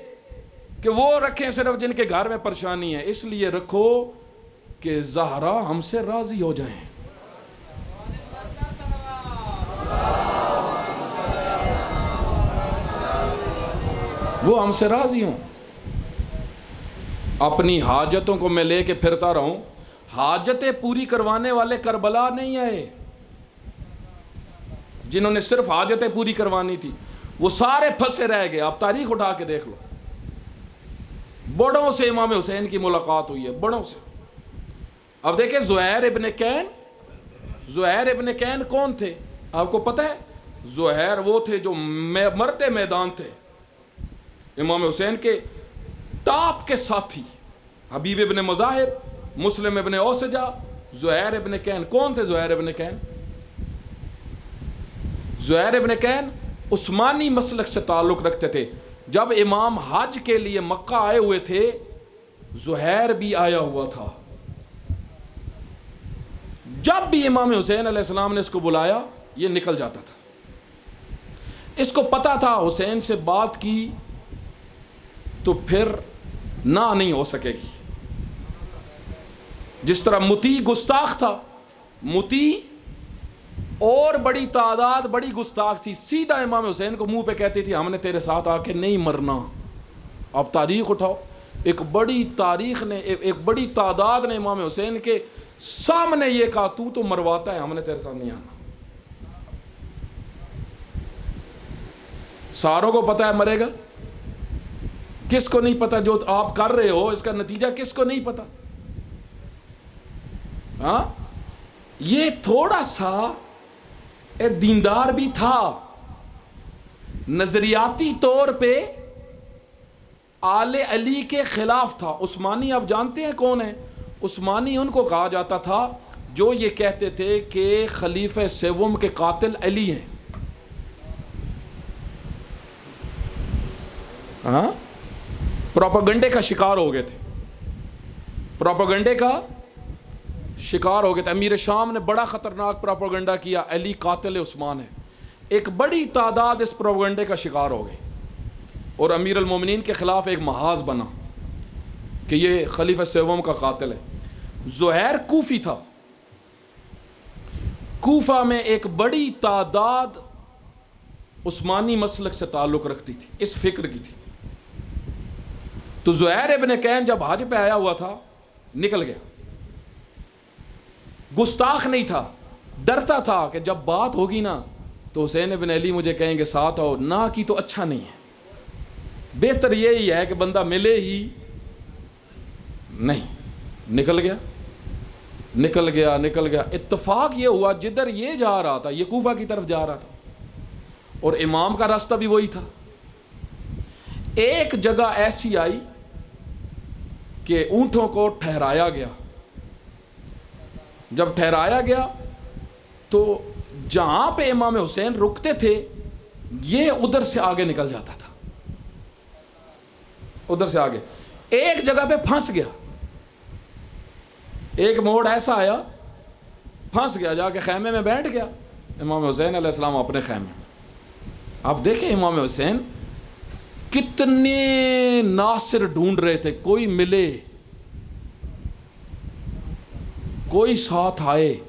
کہ وہ رکھیں صرف جن کے گھر میں پریشانی ہے، اس لیے رکھو کہ زہرا ہم سے راضی ہو جائیں۔ وہ ہم سے راضی ہوں۔ اپنی حاجتوں کو میں لے کے پھرتا رہوں، حاجتیں پوری کروانے والے کربلا نہیں آئے۔ جنہوں نے صرف حاجتیں پوری کروانی تھی وہ سارے پھنسے رہ گئے۔ آپ تاریخ اٹھا کے دیکھ لو، بڑوں سے امام حسین کی ملاقات ہوئی ہے، بڑوں سے۔ اب دیکھیں زہیر ابن کین، زہیر ابن کین کون تھے آپ کو پتہ ہے؟ زہیر وہ تھے جو مرد میدان تھے، امام حسین کے ٹاپ کے ساتھی، حبیب ابن مظاہر، مسلم ابن اوسجا، زہیر ابن کین۔ کون تھے زہیر ابن کین؟ زہیر ابن کین عثمانی مسلک سے تعلق رکھتے تھے۔ جب امام حج کے لیے مکہ آئے ہوئے تھے، زہیر بھی آیا ہوا تھا۔ جب بھی امام حسین علیہ السلام نے اس کو بلایا یہ نکل جاتا تھا۔ اس کو پتا تھا حسین سے بات کی تو پھر نہ نہیں ہو سکے گی۔ جس طرح مطیع گستاخ تھا، مطیع اور بڑی تعداد بڑی گستاخ تھی، سیدھا امام حسین کو منہ پہ کہتی تھی ہم نے تیرے ساتھ آ کے نہیں مرنا۔ اب تاریخ اٹھاؤ، ایک بڑی تاریخ نے، ایک بڑی تعداد نے امام حسین کے سامنے یہ کہا تو مرواتا ہے، ہم نے تیرے ساتھ نہیں آنا۔ ساروں کو پتا ہے مرے گا، کس کو نہیں پتا؟ جو آپ کر رہے ہو اس کا نتیجہ کس کو نہیں پتا؟ ہاں، یہ تھوڑا سا دیندار بھی تھا، نظریاتی طور پہ آل علی کے خلاف تھا۔ عثمانی آپ جانتے ہیں کون ہیں؟ عثمانی ان کو کہا جاتا تھا جو یہ کہتے تھے کہ خلیفہ سوم کے قاتل علی ہیں۔ ہاں، پروپیگنڈے کا شکار ہو گئے تھے، پروپیگنڈے کا شکار ہو گئے تھے۔ امیر شام نے بڑا خطرناک پروپیگنڈا کیا، علی قاتل عثمان ہے۔ ایک بڑی تعداد اس پروپیگنڈے کا شکار ہو گئی۔ اور امیر المومنین کے خلاف ایک محاذ بنا کہ یہ خلیفہ سوم کا قاتل ہے۔ زہیر کوفی تھا، کوفہ میں ایک بڑی تعداد عثمانی مسلک سے تعلق رکھتی تھی، اس فکر کی تھی۔ تو زہیر ابن کین جب حج پہ آیا ہوا تھا نکل گیا، گستاخ نہیں تھا، ڈرتا تھا کہ جب بات ہوگی نا تو حسین ابن علی مجھے کہیں گے ساتھ آؤ، نہ کی تو اچھا نہیں ہے، بہتر یہی ہے کہ بندہ ملے ہی نہیں۔ نکل گیا۔ اتفاق یہ ہوا جدھر یہ جا رہا تھا یہ کوفہ کی طرف جا رہا تھا، اور امام کا راستہ بھی وہی تھا۔ ایک جگہ ایسی آئی کہ اونٹوں کو ٹھہرایا گیا، جب ٹھہرایا گیا تو جہاں پہ امام حسین رکتے تھے یہ ادھر سے آگے نکل جاتا تھا، ادھر سے آگے۔ ایک جگہ پہ پھنس گیا، ایک موڑ ایسا آیا پھنس گیا، جا کے خیمے میں بیٹھ گیا امام حسین علیہ السلام اپنے خیمے میں۔ آپ دیکھیں امام حسین کتنے ناصر ڈھونڈ رہے تھے، کوئی ملے، کوئی ساتھ آئے۔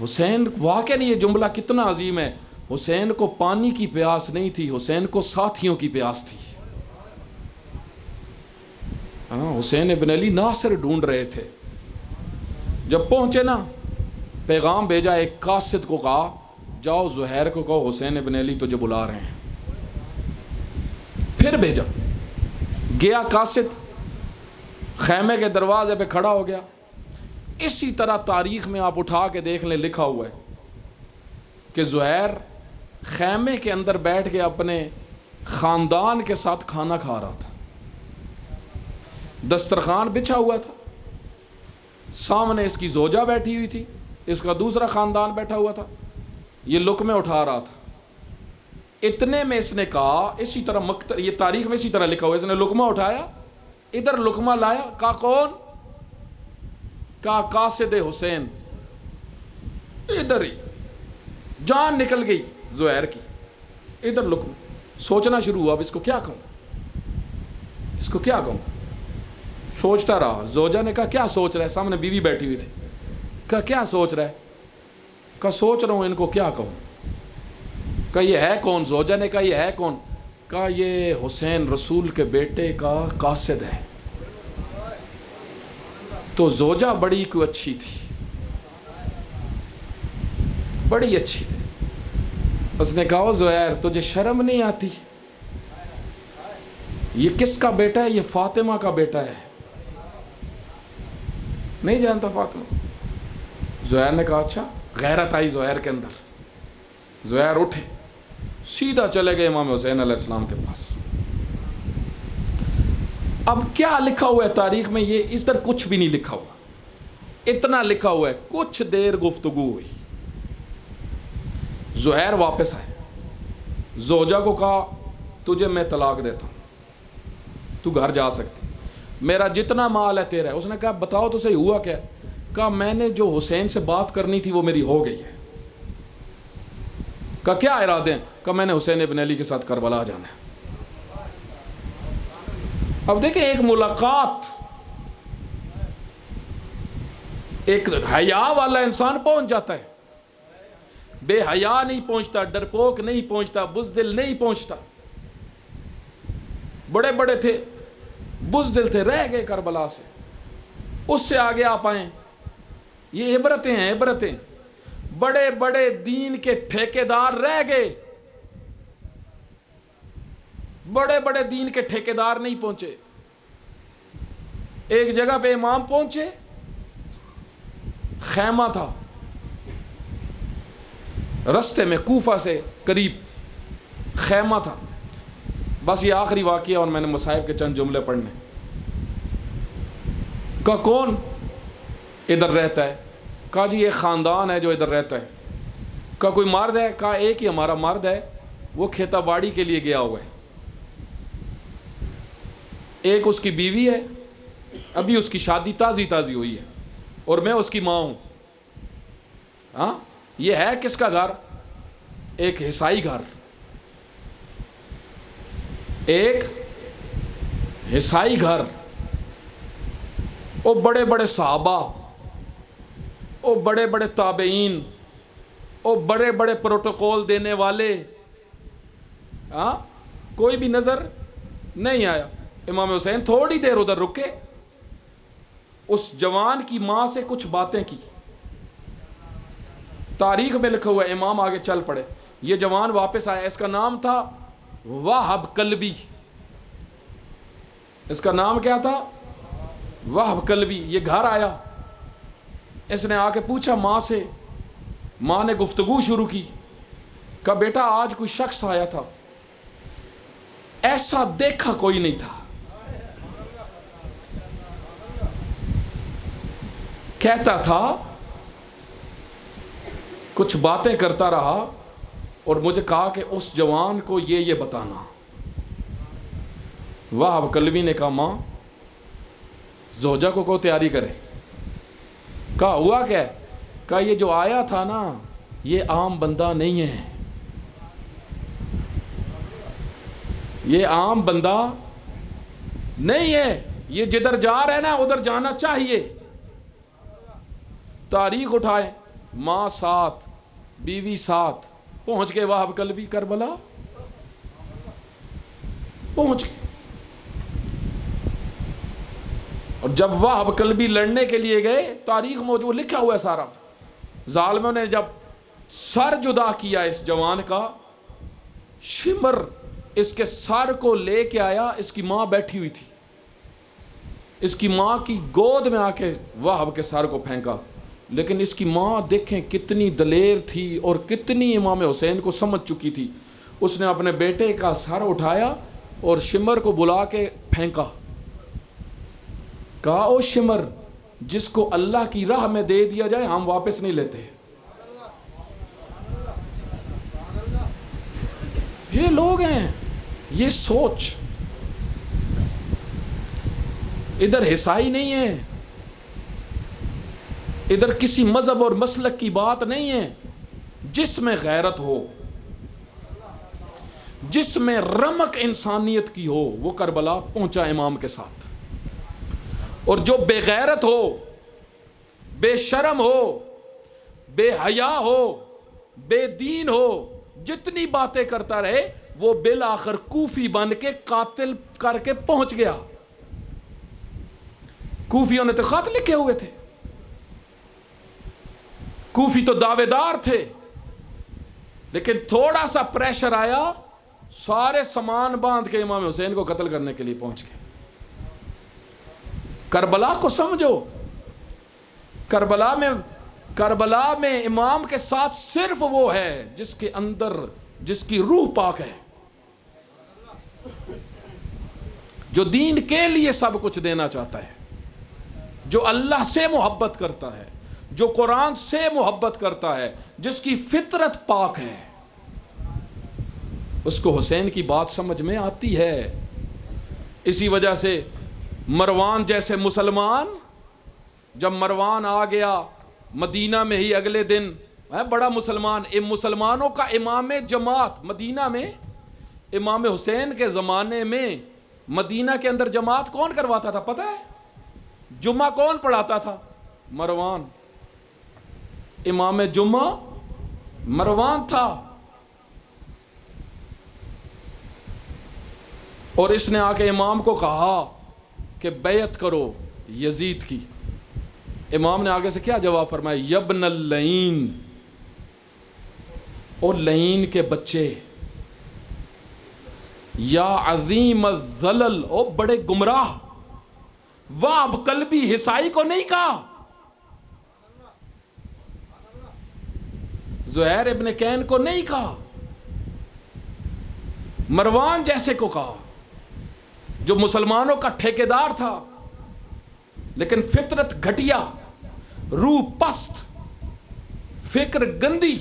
حسین واقعی نہیں، یہ جملہ کتنا عظیم ہے، حسین کو پانی کی پیاس نہیں تھی، حسین کو ساتھیوں کی پیاس تھی۔ حسین ابن علی ناصر ڈھونڈ رہے تھے، جب پہنچے نا پیغام بھیجا، ایک قاصد کو کہا جاؤ زہیر کو کہو حسین ابن علی تجھے بلا رہے ہیں۔ پھر بھیجا، گیا قاصد، خیمے کے دروازے پہ کھڑا ہو گیا۔ اسی طرح تاریخ میں آپ اٹھا کے دیکھ لیں، لکھا ہوا ہے کہ زہیر خیمے کے اندر بیٹھ کے اپنے خاندان کے ساتھ کھانا کھا رہا تھا، دسترخوان بچھا ہوا تھا، سامنے اس کی زوجہ بیٹھی ہوئی تھی، اس کا دوسرا خاندان بیٹھا ہوا تھا، یہ لقمے اٹھا رہا تھا۔ اتنے میں اس نے کہا، اسی طرح یہ تاریخ میں اسی طرح لکھا ہوا ہے، اس نے لقمہ اٹھایا، ادھر لقمہ لایا، کہا کون؟ کہا قاصد حسین۔ ادھر ہی جان نکل گئی زہیر کی، ادھر لقمہ۔ سوچنا شروع ہوا اب اس کو کیا کہوں، اس کو کیا کہوں۔ سوچتا رہا، زوجہ نے کہا کیا سوچ رہا ہے، سامنے بیوی بیٹھی ہوئی تھی، کہا کیا سوچ رہا ہے، کہا سوچ رہا ہوں ان کو کیا کہوں۔ کہا یہ ہے کون؟ زوجہ نے کہا یہ ہے کون؟ کہا یہ حسین رسول کے بیٹے کا قاصد ہے۔ تو زوجہ بڑی کوئی اچھی تھی، بڑی اچھی تھی، اس نے کہا زہیر تجھے شرم نہیں آتی، یہ کس کا بیٹا ہے؟ یہ فاطمہ کا بیٹا ہے، نہیں جانتا فاطمہ؟ زہیر نے کہا اچھا۔ غیرت آئی زہیر کے اندر، زہیر اٹھے، سیدھا چلے گئے امام حسین علیہ السلام کے پاس۔ اب کیا لکھا ہوا ہے تاریخ میں، یہ اس طرح کچھ بھی نہیں لکھا ہوا، اتنا لکھا ہوا ہے کچھ دیر گفتگو ہوئی، زہیر واپس آئے، زوجہ کو کہا تجھے میں طلاق دیتا ہوں، تو گھر جا سکتی، میرا جتنا مال ہے تیرا ہے۔ اس نے کہا بتاؤ تو صحیح ہوا کیا؟ کہا میں نے جو حسین سے بات کرنی تھی وہ میری ہو گئی ہے۔ کہا کیا ارادے ہیں؟ کہا میں نے حسین ابن علی کے ساتھ کربلا جانا ہے۔ اب دیکھیں ایک ملاقات، ایک حیا والا انسان پہنچ جاتا ہے، بے حیا نہیں پہنچتا، ڈرپوک نہیں پہنچتا، بزدل نہیں پہنچتا۔ بڑے بڑے تھے، بزدل تھے، رہ گئے کربلا سے، اس سے آگے آپ آئیں۔ یہ عبرتیں ہیں، عبرتیں۔ بڑے بڑے دین کے ٹھیکیدار رہ گئے، بڑے بڑے دین کے ٹھیکیدار نہیں پہنچے۔ ایک جگہ پہ امام پہنچے، خیمہ تھا رستے میں، کوفہ سے قریب خیمہ تھا۔ بس یہ آخری واقعہ اور میں نے مصائب کے چند جملے پڑھنے۔ کہا کون ادھر رہتا ہے؟ کہا جی یہ خاندان ہے جو ادھر رہتا ہے۔ کہا کوئی مرد ہے؟ کہا ایک ہی ہمارا مرد ہے، وہ کھیتا باڑی کے لیے گیا ہوا ہے، ایک اس کی بیوی ہے، ابھی اس کی شادی تازی ہوئی ہے، اور میں اس کی ماں ہوں۔ ہاں یہ ہے کس کا گھر؟ ایک عیسائی گھر۔ ایک عیسائی گھر، وہ بڑے بڑے صحابہ، وہ بڑے بڑے تابعین، وہ بڑے بڑے پروٹوکول دینے والے، کوئی بھی نظر نہیں آیا۔ امام حسین تھوڑی دیر ادھر رکے، اس جوان کی ماں سے کچھ باتیں کی، تاریخ میں لکھا ہوا ہے، امام آگے چل پڑے، یہ جوان واپس آیا، اس کا نام تھا وہب کلبی۔ اس کا نام کیا تھا؟ وہب کلبی۔ یہ گھر آیا، اس نے آ کے پوچھا ماں سے، ماں نے گفتگو شروع کی، کہا بیٹا آج کوئی شخص آیا تھا، ایسا دیکھا کوئی نہیں تھا، کہتا تھا، کچھ باتیں کرتا رہا، اور مجھے کہا کہ اس جوان کو یہ بتانا۔ وہب کلبی نے کہا ماں زوجہ کو تیاری کرے۔ کہا ہوا کیا ہے؟ کہا یہ جو آیا تھا نا، یہ عام بندہ نہیں ہے، یہ عام بندہ نہیں ہے، یہ جدھر جا رہا ہے نا ادھر جانا چاہیے۔ تاریخ اٹھائے، ماں ساتھ، بیوی ساتھ، پہنچ گئے وہب کلبی کربلا، پہنچ گئے۔ اور جب وہب کلبی لڑنے کے لیے گئے، تاریخ موجود لکھا ہوا ہے سارا، ظالموں نے جب سر جدا کیا اس جوان کا، شمر اس کے سر کو لے کے آیا، اس کی ماں بیٹھی ہوئی تھی، اس کی ماں کی گود میں آ کے وہب کے سر کو پھینکا، لیکن اس کی ماں دیکھیں کتنی دلیر تھی اور کتنی امام حسین کو سمجھ چکی تھی، اس نے اپنے بیٹے کا سر اٹھایا اور شمر کو بلا کے پھینکا، کہا او شمر، جس کو اللہ کی راہ میں دے دیا جائے ہم واپس نہیں لیتے۔ یہ لوگ ہیں، یہ سوچ، ادھر عیسائی نہیں ہے، ادھر کسی مذہب اور مسلک کی بات نہیں ہے، جس میں غیرت ہو، جس میں رمق انسانیت کی ہو، وہ کربلا پہنچا امام کے ساتھ، اور جو بے غیرت ہو، بے شرم ہو، بے حیا ہو، بے دین ہو، جتنی باتیں کرتا رہے، وہ بالآخر کوفی بن کے قاتل کر کے پہنچ گیا۔ کوفیوں نے تو خط لکھے ہوئے تھے، کوفی تو دعوے دار تھے، لیکن تھوڑا سا پریشر آیا، سارے سامان باندھ کے امام حسین کو قتل کرنے کے لیے پہنچ گئے۔ کربلا کو سمجھو، کربلا میں امام کے ساتھ صرف وہ ہے جس کے اندر، جس کی روح پاک ہے، جو دین کے لیے سب کچھ دینا چاہتا ہے، جو اللہ سے محبت کرتا ہے، جو قرآن سے محبت کرتا ہے، جس کی فطرت پاک ہے، اس کو حسین کی بات سمجھ میں آتی ہے۔ اسی وجہ سے مروان جیسے مسلمان، جب مروان آ گیا مدینہ میں ہی اگلے دن، بڑا مسلمان، مسلمانوں کا امام جماعت مدینہ میں، امام حسین کے زمانے میں مدینہ کے اندر جماعت کون کرواتا تھا پتہ ہے؟ جمعہ کون پڑھاتا تھا؟ مروان۔ امام جمعہ مروان تھا، اور اس نے آ کے امام کو کہا کہ بیعت کرو یزید کی۔ امام نے آگے سے کیا جواب فرمایا؟ یبن اللعین، اور لعین کے بچے، یا عظیم الذلل، او بڑے گمراہ۔ وہب کلبی عیسائی کو نہیں کہا، زہیر ابن کین کو نہیں کہا، مروان جیسے کو کہا، جو مسلمانوں کا ٹھیکیدار تھا، لیکن فطرت گھٹیا، روح پست، فکر گندی۔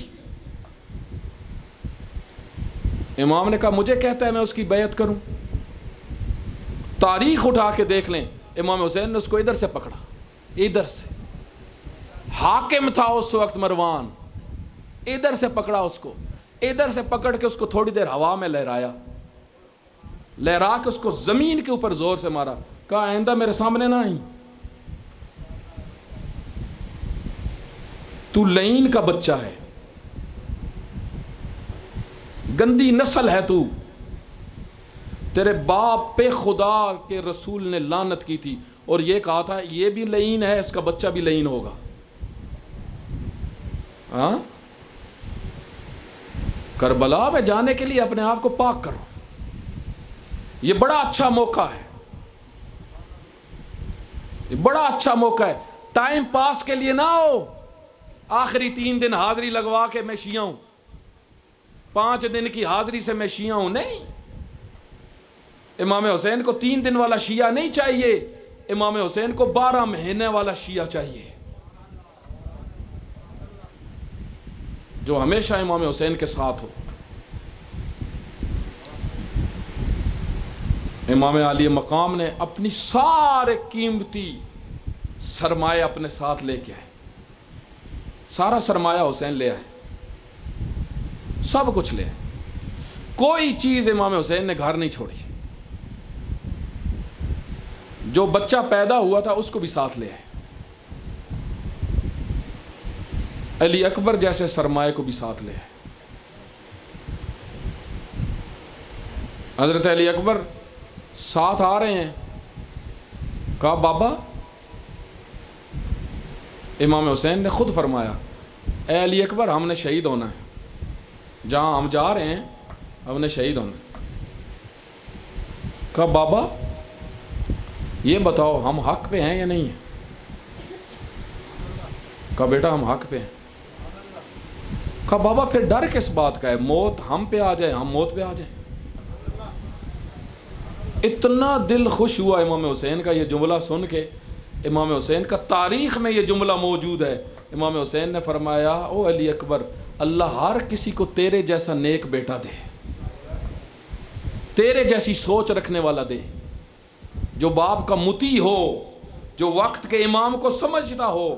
امام نے کہا مجھے کہتا ہے میں اس کی بیعت کروں؟ تاریخ اٹھا کے دیکھ لیں، امام حسین نے اس کو ادھر سے پکڑا، ادھر سے، حاکم تھا اس وقت مروان، ادھر سے پکڑا اس کو، ادھر سے پکڑ کے اس کو تھوڑی دیر ہوا میں لہرایا، لہرا کے اس کو زمین کے اوپر زور سے مارا، کہا آئندہ میرے سامنے نہ آئی، تو لعین کا بچہ ہے، گندی نسل ہے تو، تیرے باپ پہ خدا کے رسول نے لعنت کی تھی اور یہ کہا تھا یہ بھی لعین ہے، اس کا بچہ بھی لعین ہوگا۔ ہاں، کربلا میں جانے کے لیے اپنے آپ کو پاک کرو، یہ بڑا اچھا موقع ہے، یہ بڑا اچھا موقع ہے، ٹائم پاس کے لیے نہ ہو، آخری 3 دن حاضری لگوا کے میں شیعہ ہوں، 5 دن کی حاضری سے میں شیعہ ہوں، نہیں۔ امام حسین کو 3 دن والا شیعہ نہیں چاہیے، امام حسین کو 12 مہینے والا شیعہ چاہیے، جو ہمیشہ امام حسین کے ساتھ ہو۔ امام علی مقام نے اپنی سارے قیمتی سرمایہ اپنے ساتھ لے کے آئے، سارا سرمایہ حسین لے آئے، سب کچھ لے آئے، کوئی چیز امام حسین نے گھر نہیں چھوڑی، جو بچہ پیدا ہوا تھا اس کو بھی ساتھ لے آئے، علی اکبر جیسے سرمایہ کو بھی ساتھ لے آئے۔ حضرت علی اکبر ساتھ آ رہے ہیں، کہا بابا، امام حسین نے خود فرمایا اے علی اکبر ہم نے شہید ہونا ہے، جہاں ہم جا رہے ہیں ہم نے شہید ہونا ہے۔ کہا بابا یہ بتاؤ ہم حق پہ ہیں یا نہیں ہیں؟ کہا بیٹا ہم حق پہ ہیں۔ کہا بابا پھر ڈر کس بات کا ہے، موت ہم پہ آ جائے ہم موت پہ آ جائیں۔ اتنا دل خوش ہوا امام حسین کا یہ جملہ سن کے، امام حسین کا تاریخ میں یہ جملہ موجود ہے، امام حسین نے فرمایا او علی اکبر، اللہ ہر کسی کو تیرے جیسا نیک بیٹا دے، تیرے جیسی سوچ رکھنے والا دے، جو باپ کا مطیع ہو، جو وقت کے امام کو سمجھتا ہو۔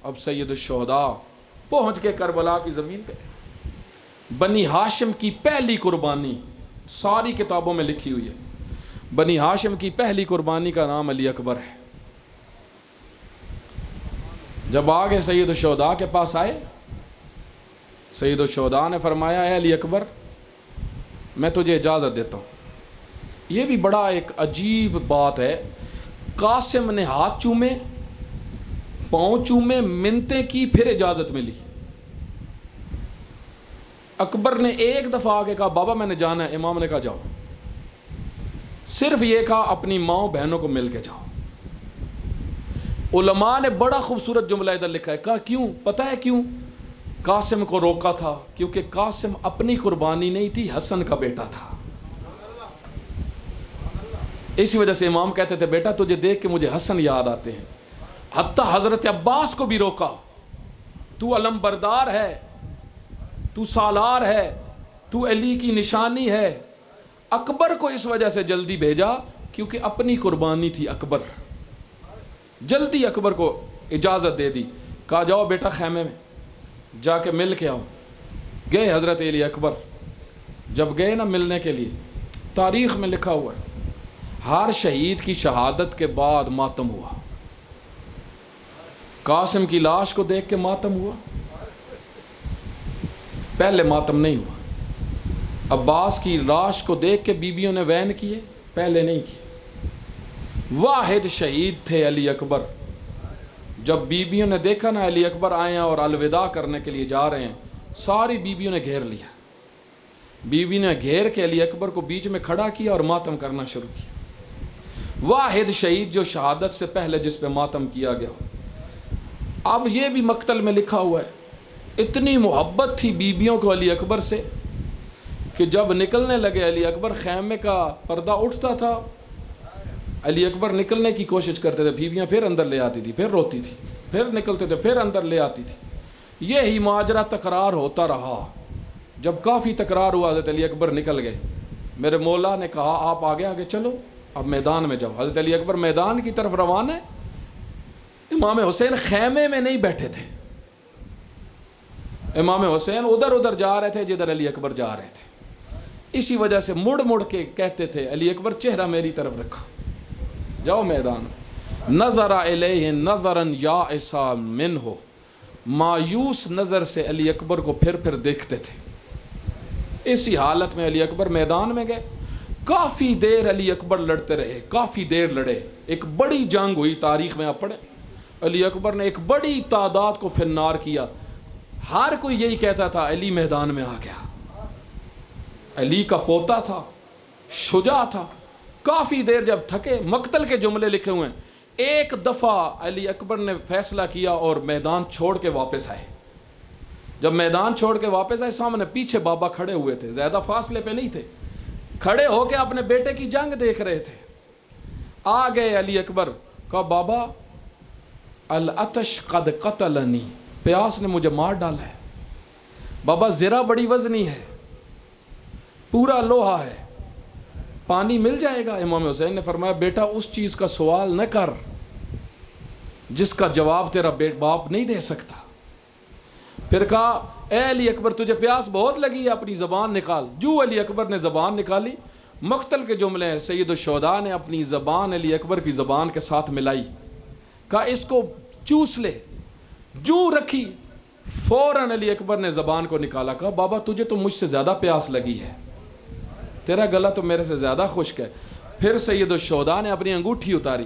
اب سید الشہداء پہنچ کے کربلا کی زمین پہ، بنی ہاشم کی پہلی قربانی ساری کتابوں میں لکھی ہوئی ہے، بنی ہاشم کی پہلی قربانی کا نام علی اکبر ہے۔ جب آگے سید الشہداء کے پاس آئے، سید الشہداء نے فرمایا اے علی اکبر میں تجھے اجازت دیتا ہوں۔ یہ بھی بڑا ایک عجیب بات ہے، قاسم نے ہاتھ چومے، پاؤں چومے، منتیں کی، پھر اجازت ملی۔ اکبر نے ایک دفعہ آگے کہا بابا میں نے جانا ہے، امام نے کہا جاؤ، صرف یہ کہا اپنی ماں بہنوں کو مل کے جاؤ۔ علماء نے بڑا خوبصورت جملہ ادھر لکھا ہے، کہا کیوں؟ پتہ ہے کیوں قاسم کو روکا تھا؟ کیونکہ قاسم اپنی قربانی نہیں تھی، حسن کا بیٹا تھا، اسی وجہ سے امام کہتے تھے بیٹا تجھے دیکھ کے مجھے حسن یاد آتے ہیں۔ حتیٰ حضرت عباس کو بھی روکا، تو علم بردار ہے، تو سالار ہے، تو علی کی نشانی ہے۔ اکبر کو اس وجہ سے جلدی بھیجا کیونکہ اپنی قربانی تھی اکبر، جلدی اکبر کو اجازت دے دی، کہا جاؤ بیٹا خیمے میں جا کے مل کے آؤ۔ گئے حضرت علی اکبر، جب گئے نا ملنے کے لیے، تاریخ میں لکھا ہوا ہے ہر شہید کی شہادت کے بعد ماتم ہوا، قاسم کی لاش کو دیکھ کے ماتم ہوا، پہلے ماتم نہیں ہوا۔ عباس کی لاش کو دیکھ کے بیبیوں نے وین کیے، پہلے نہیں کیے۔ واحد شہید تھے علی اکبر، جب بیبیوں نے دیکھا نا علی اکبر آئے ہیں اور الوداع کرنے کے لیے جا رہے ہیں، ساری بیبیوں نے گھیر لیا، بیوی نے گھیر کے علی اکبر کو بیچ میں کھڑا کیا اور ماتم کرنا شروع کیا۔ واحد شہید جو شہادت سے پہلے جس پہ ماتم کیا گیا۔ اب یہ بھی مقتل میں لکھا ہوا ہے، اتنی محبت تھی بیبیوں کو علی اکبر سے کہ جب نکلنے لگے علی اکبر، خیمے کا پردہ اٹھتا تھا، علی اکبر نکلنے کی کوشش کرتے تھے، بیویاں پھر اندر لے آتی تھی، پھر روتی تھی، پھر نکلتے تھے، پھر اندر لے آتی تھی۔ یہی ماجرا تکرار ہوتا رہا۔ جب کافی تکرار ہوا حضرت علی اکبر نکل گئے، میرے مولا نے کہا آپ آگے آگے چلو، اب میدان میں جاؤ۔ حضرت علی اکبر میدان کی طرف روان ہے، امام حسین خیمے میں نہیں بیٹھے تھے، امام حسین ادھر ادھر جا رہے تھے جدھر علی اکبر جا رہے تھے۔ اسی وجہ سے مڑ مڑ کے کہتے تھے علی اکبر چہرہ میری طرف رکھو، جاؤ میدان۔ نظر الیہ نظرا یائسا منہ، مایوس نظر سے علی اکبر کو پھر دیکھتے تھے۔ اسی حالت میں علی اکبر میدان میں گئے، کافی دیر علی اکبر لڑتے رہے، کافی دیر لڑے، ایک بڑی جنگ ہوئی، تاریخ میں آپ پڑھیں، علی اکبر نے ایک بڑی تعداد کو فنار کیا، ہر کوئی یہی کہتا تھا علی میدان میں آ گیا، علی کا پوتا تھا، شجاع تھا۔ کافی دیر جب تھکے، مقتل کے جملے لکھے ہوئے ہیں، ایک دفعہ علی اکبر نے فیصلہ کیا اور میدان چھوڑ کے واپس آئے۔ جب میدان چھوڑ کے واپس آئے، سامنے پیچھے بابا کھڑے ہوئے تھے، زیادہ فاصلے پہ نہیں تھے، کھڑے ہو کے اپنے بیٹے کی جنگ دیکھ رہے تھے۔ آ گئے علی اکبر، کہا بابا العطش قد قتلنی، پیاس نے مجھے مار ڈالا ہے، بابا زرہ بڑی وزنی ہے، پورا لوہا ہے، پانی مل جائے گا؟ امام حسین نے فرمایا بیٹا اس چیز کا سوال نہ کر جس کا جواب تیرا باپ نہیں دے سکتا۔ پھر کہا اے علی اکبر تجھے پیاس بہت لگی ہے، اپنی زبان نکال۔ جو علی اکبر نے زبان نکالی، مقتل کے جملے ہیں، سید الشہداء نے اپنی زبان علی اکبر کی زبان کے ساتھ ملائی، کہا اس کو چوس لے، جو رکھی، فوراً علی اکبر نے زبان کو نکالا، کہا بابا تجھے تو مجھ سے زیادہ پیاس لگی ہے، تیرا گلا تو میرے سے زیادہ خشک ہے۔ پھر سید الشہداء نے اپنی انگوٹھی اتاری،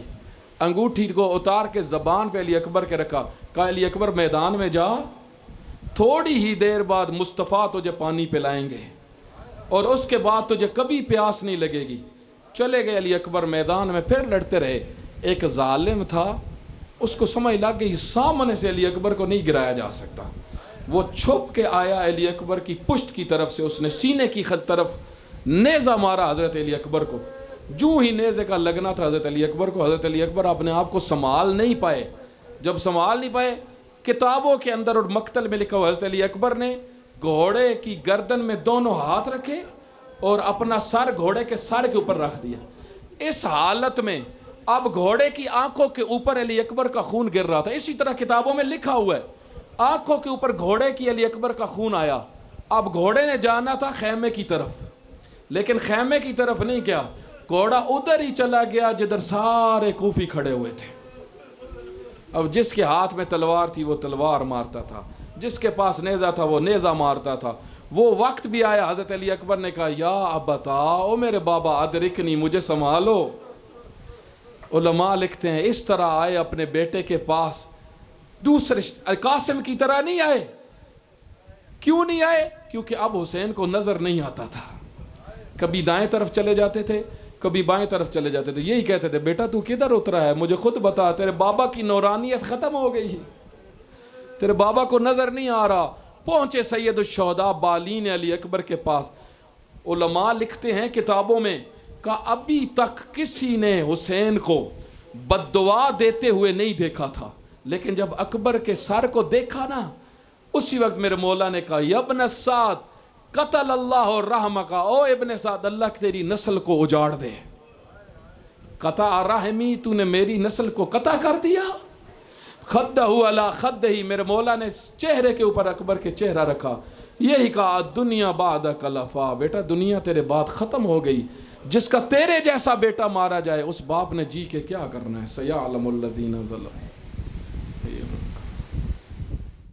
انگوٹھی کو اتار کے زبان پہ علی اکبر کے رکھا، کہا علی اکبر میدان میں جا، تھوڑی ہی دیر بعد مصطفیٰ تجھے پانی پلائیں گے اور اس کے بعد تجھے کبھی پیاس نہیں لگے گی۔ چلے گئے علی اکبر میدان میں، پھر لڑتے رہے۔ ایک ظالم تھا، اس کو سمجھ لگ گئی سامنے سے علی اکبر کو نہیں گرایا جا سکتا، وہ چھپ کے آیا علی اکبر کی پشت کی طرف سے، اس نے سینے کی طرف نیزہ مارا حضرت علی اکبر کو۔ جو ہی نیزے کا لگنا تھا حضرت علی اکبر کو، حضرت علی اکبر اپنے آپ کو سنبھال نہیں پائے۔ جب سنبھال نہیں پائے، کتابوں کے اندر اور مقتل میں لکھا ہوا حضرت علی اکبر نے گھوڑے کی گردن میں دونوں ہاتھ رکھے اور اپنا سر گھوڑے کے سر کے اوپر رکھ دیا۔ اس حالت میں اب گھوڑے کی آنکھوں کے اوپر علی اکبر کا خون گر رہا تھا، اسی طرح کتابوں میں لکھا ہوا ہے، آنکھوں کے اوپر گھوڑے کی علی اکبر کا خون آیا۔ اب گھوڑے نے جانا تھا خیمے کی طرف، لیکن خیمے کی طرف نہیں گیا، گھوڑا ادھر ہی چلا گیا جدھر سارے کوفی کھڑے ہوئے تھے۔ اب جس کے ہاتھ میں تلوار تھی وہ تلوار مارتا تھا، جس کے پاس نیزہ تھا وہ نیزہ مارتا تھا۔ وہ وقت بھی آیا، حضرت علی اکبر نے کہا یا ابتا، او میرے بابا ادرکنی، مجھے سنبھالو۔ علماء لکھتے ہیں اس طرح آئے اپنے بیٹے کے پاس، دوسرے قاسم کی طرح نہیں آئے۔ کیوں نہیں آئے؟ کیونکہ اب حسین کو نظر نہیں آتا تھا، کبھی دائیں طرف چلے جاتے تھے، کبھی بائیں طرف چلے جاتے تھے، یہی کہتے تھے بیٹا تو کدھر اترا ہے، مجھے خود بتا، تیرے بابا کی نورانیت ختم ہو گئی، تیرے بابا کو نظر نہیں آ رہا۔ پہنچے سید الشہداء بالین علی اکبر کے پاس، علماء لکھتے ہیں کتابوں میں کہ ابھی تک کسی نے حسین کو بد دعا دیتے ہوئے نہیں دیکھا تھا، لیکن جب اکبر کے سر کو دیکھا نا، اسی وقت میرے مولا نے کہا یا ابن سعد قتل اللہ الرحمہ کا، او ابن سعد اللہ تیری نسل کو اجاڑ دے، قطع رحمی، تو نے میری نسل کو قطع کر دیا۔ خدہ علی خدہ، میرے مولا نے چہرے کے اوپر اکبر کے چہرہ رکھا، یہی کہا دنیا بعدک لفا، بیٹا دنیا تیرے بعد ختم ہو گئی، جس کا تیرے جیسا بیٹا مارا جائے اس باپ نے جی کے کیا کرنا ہے۔ سیعلم الذین ظلموا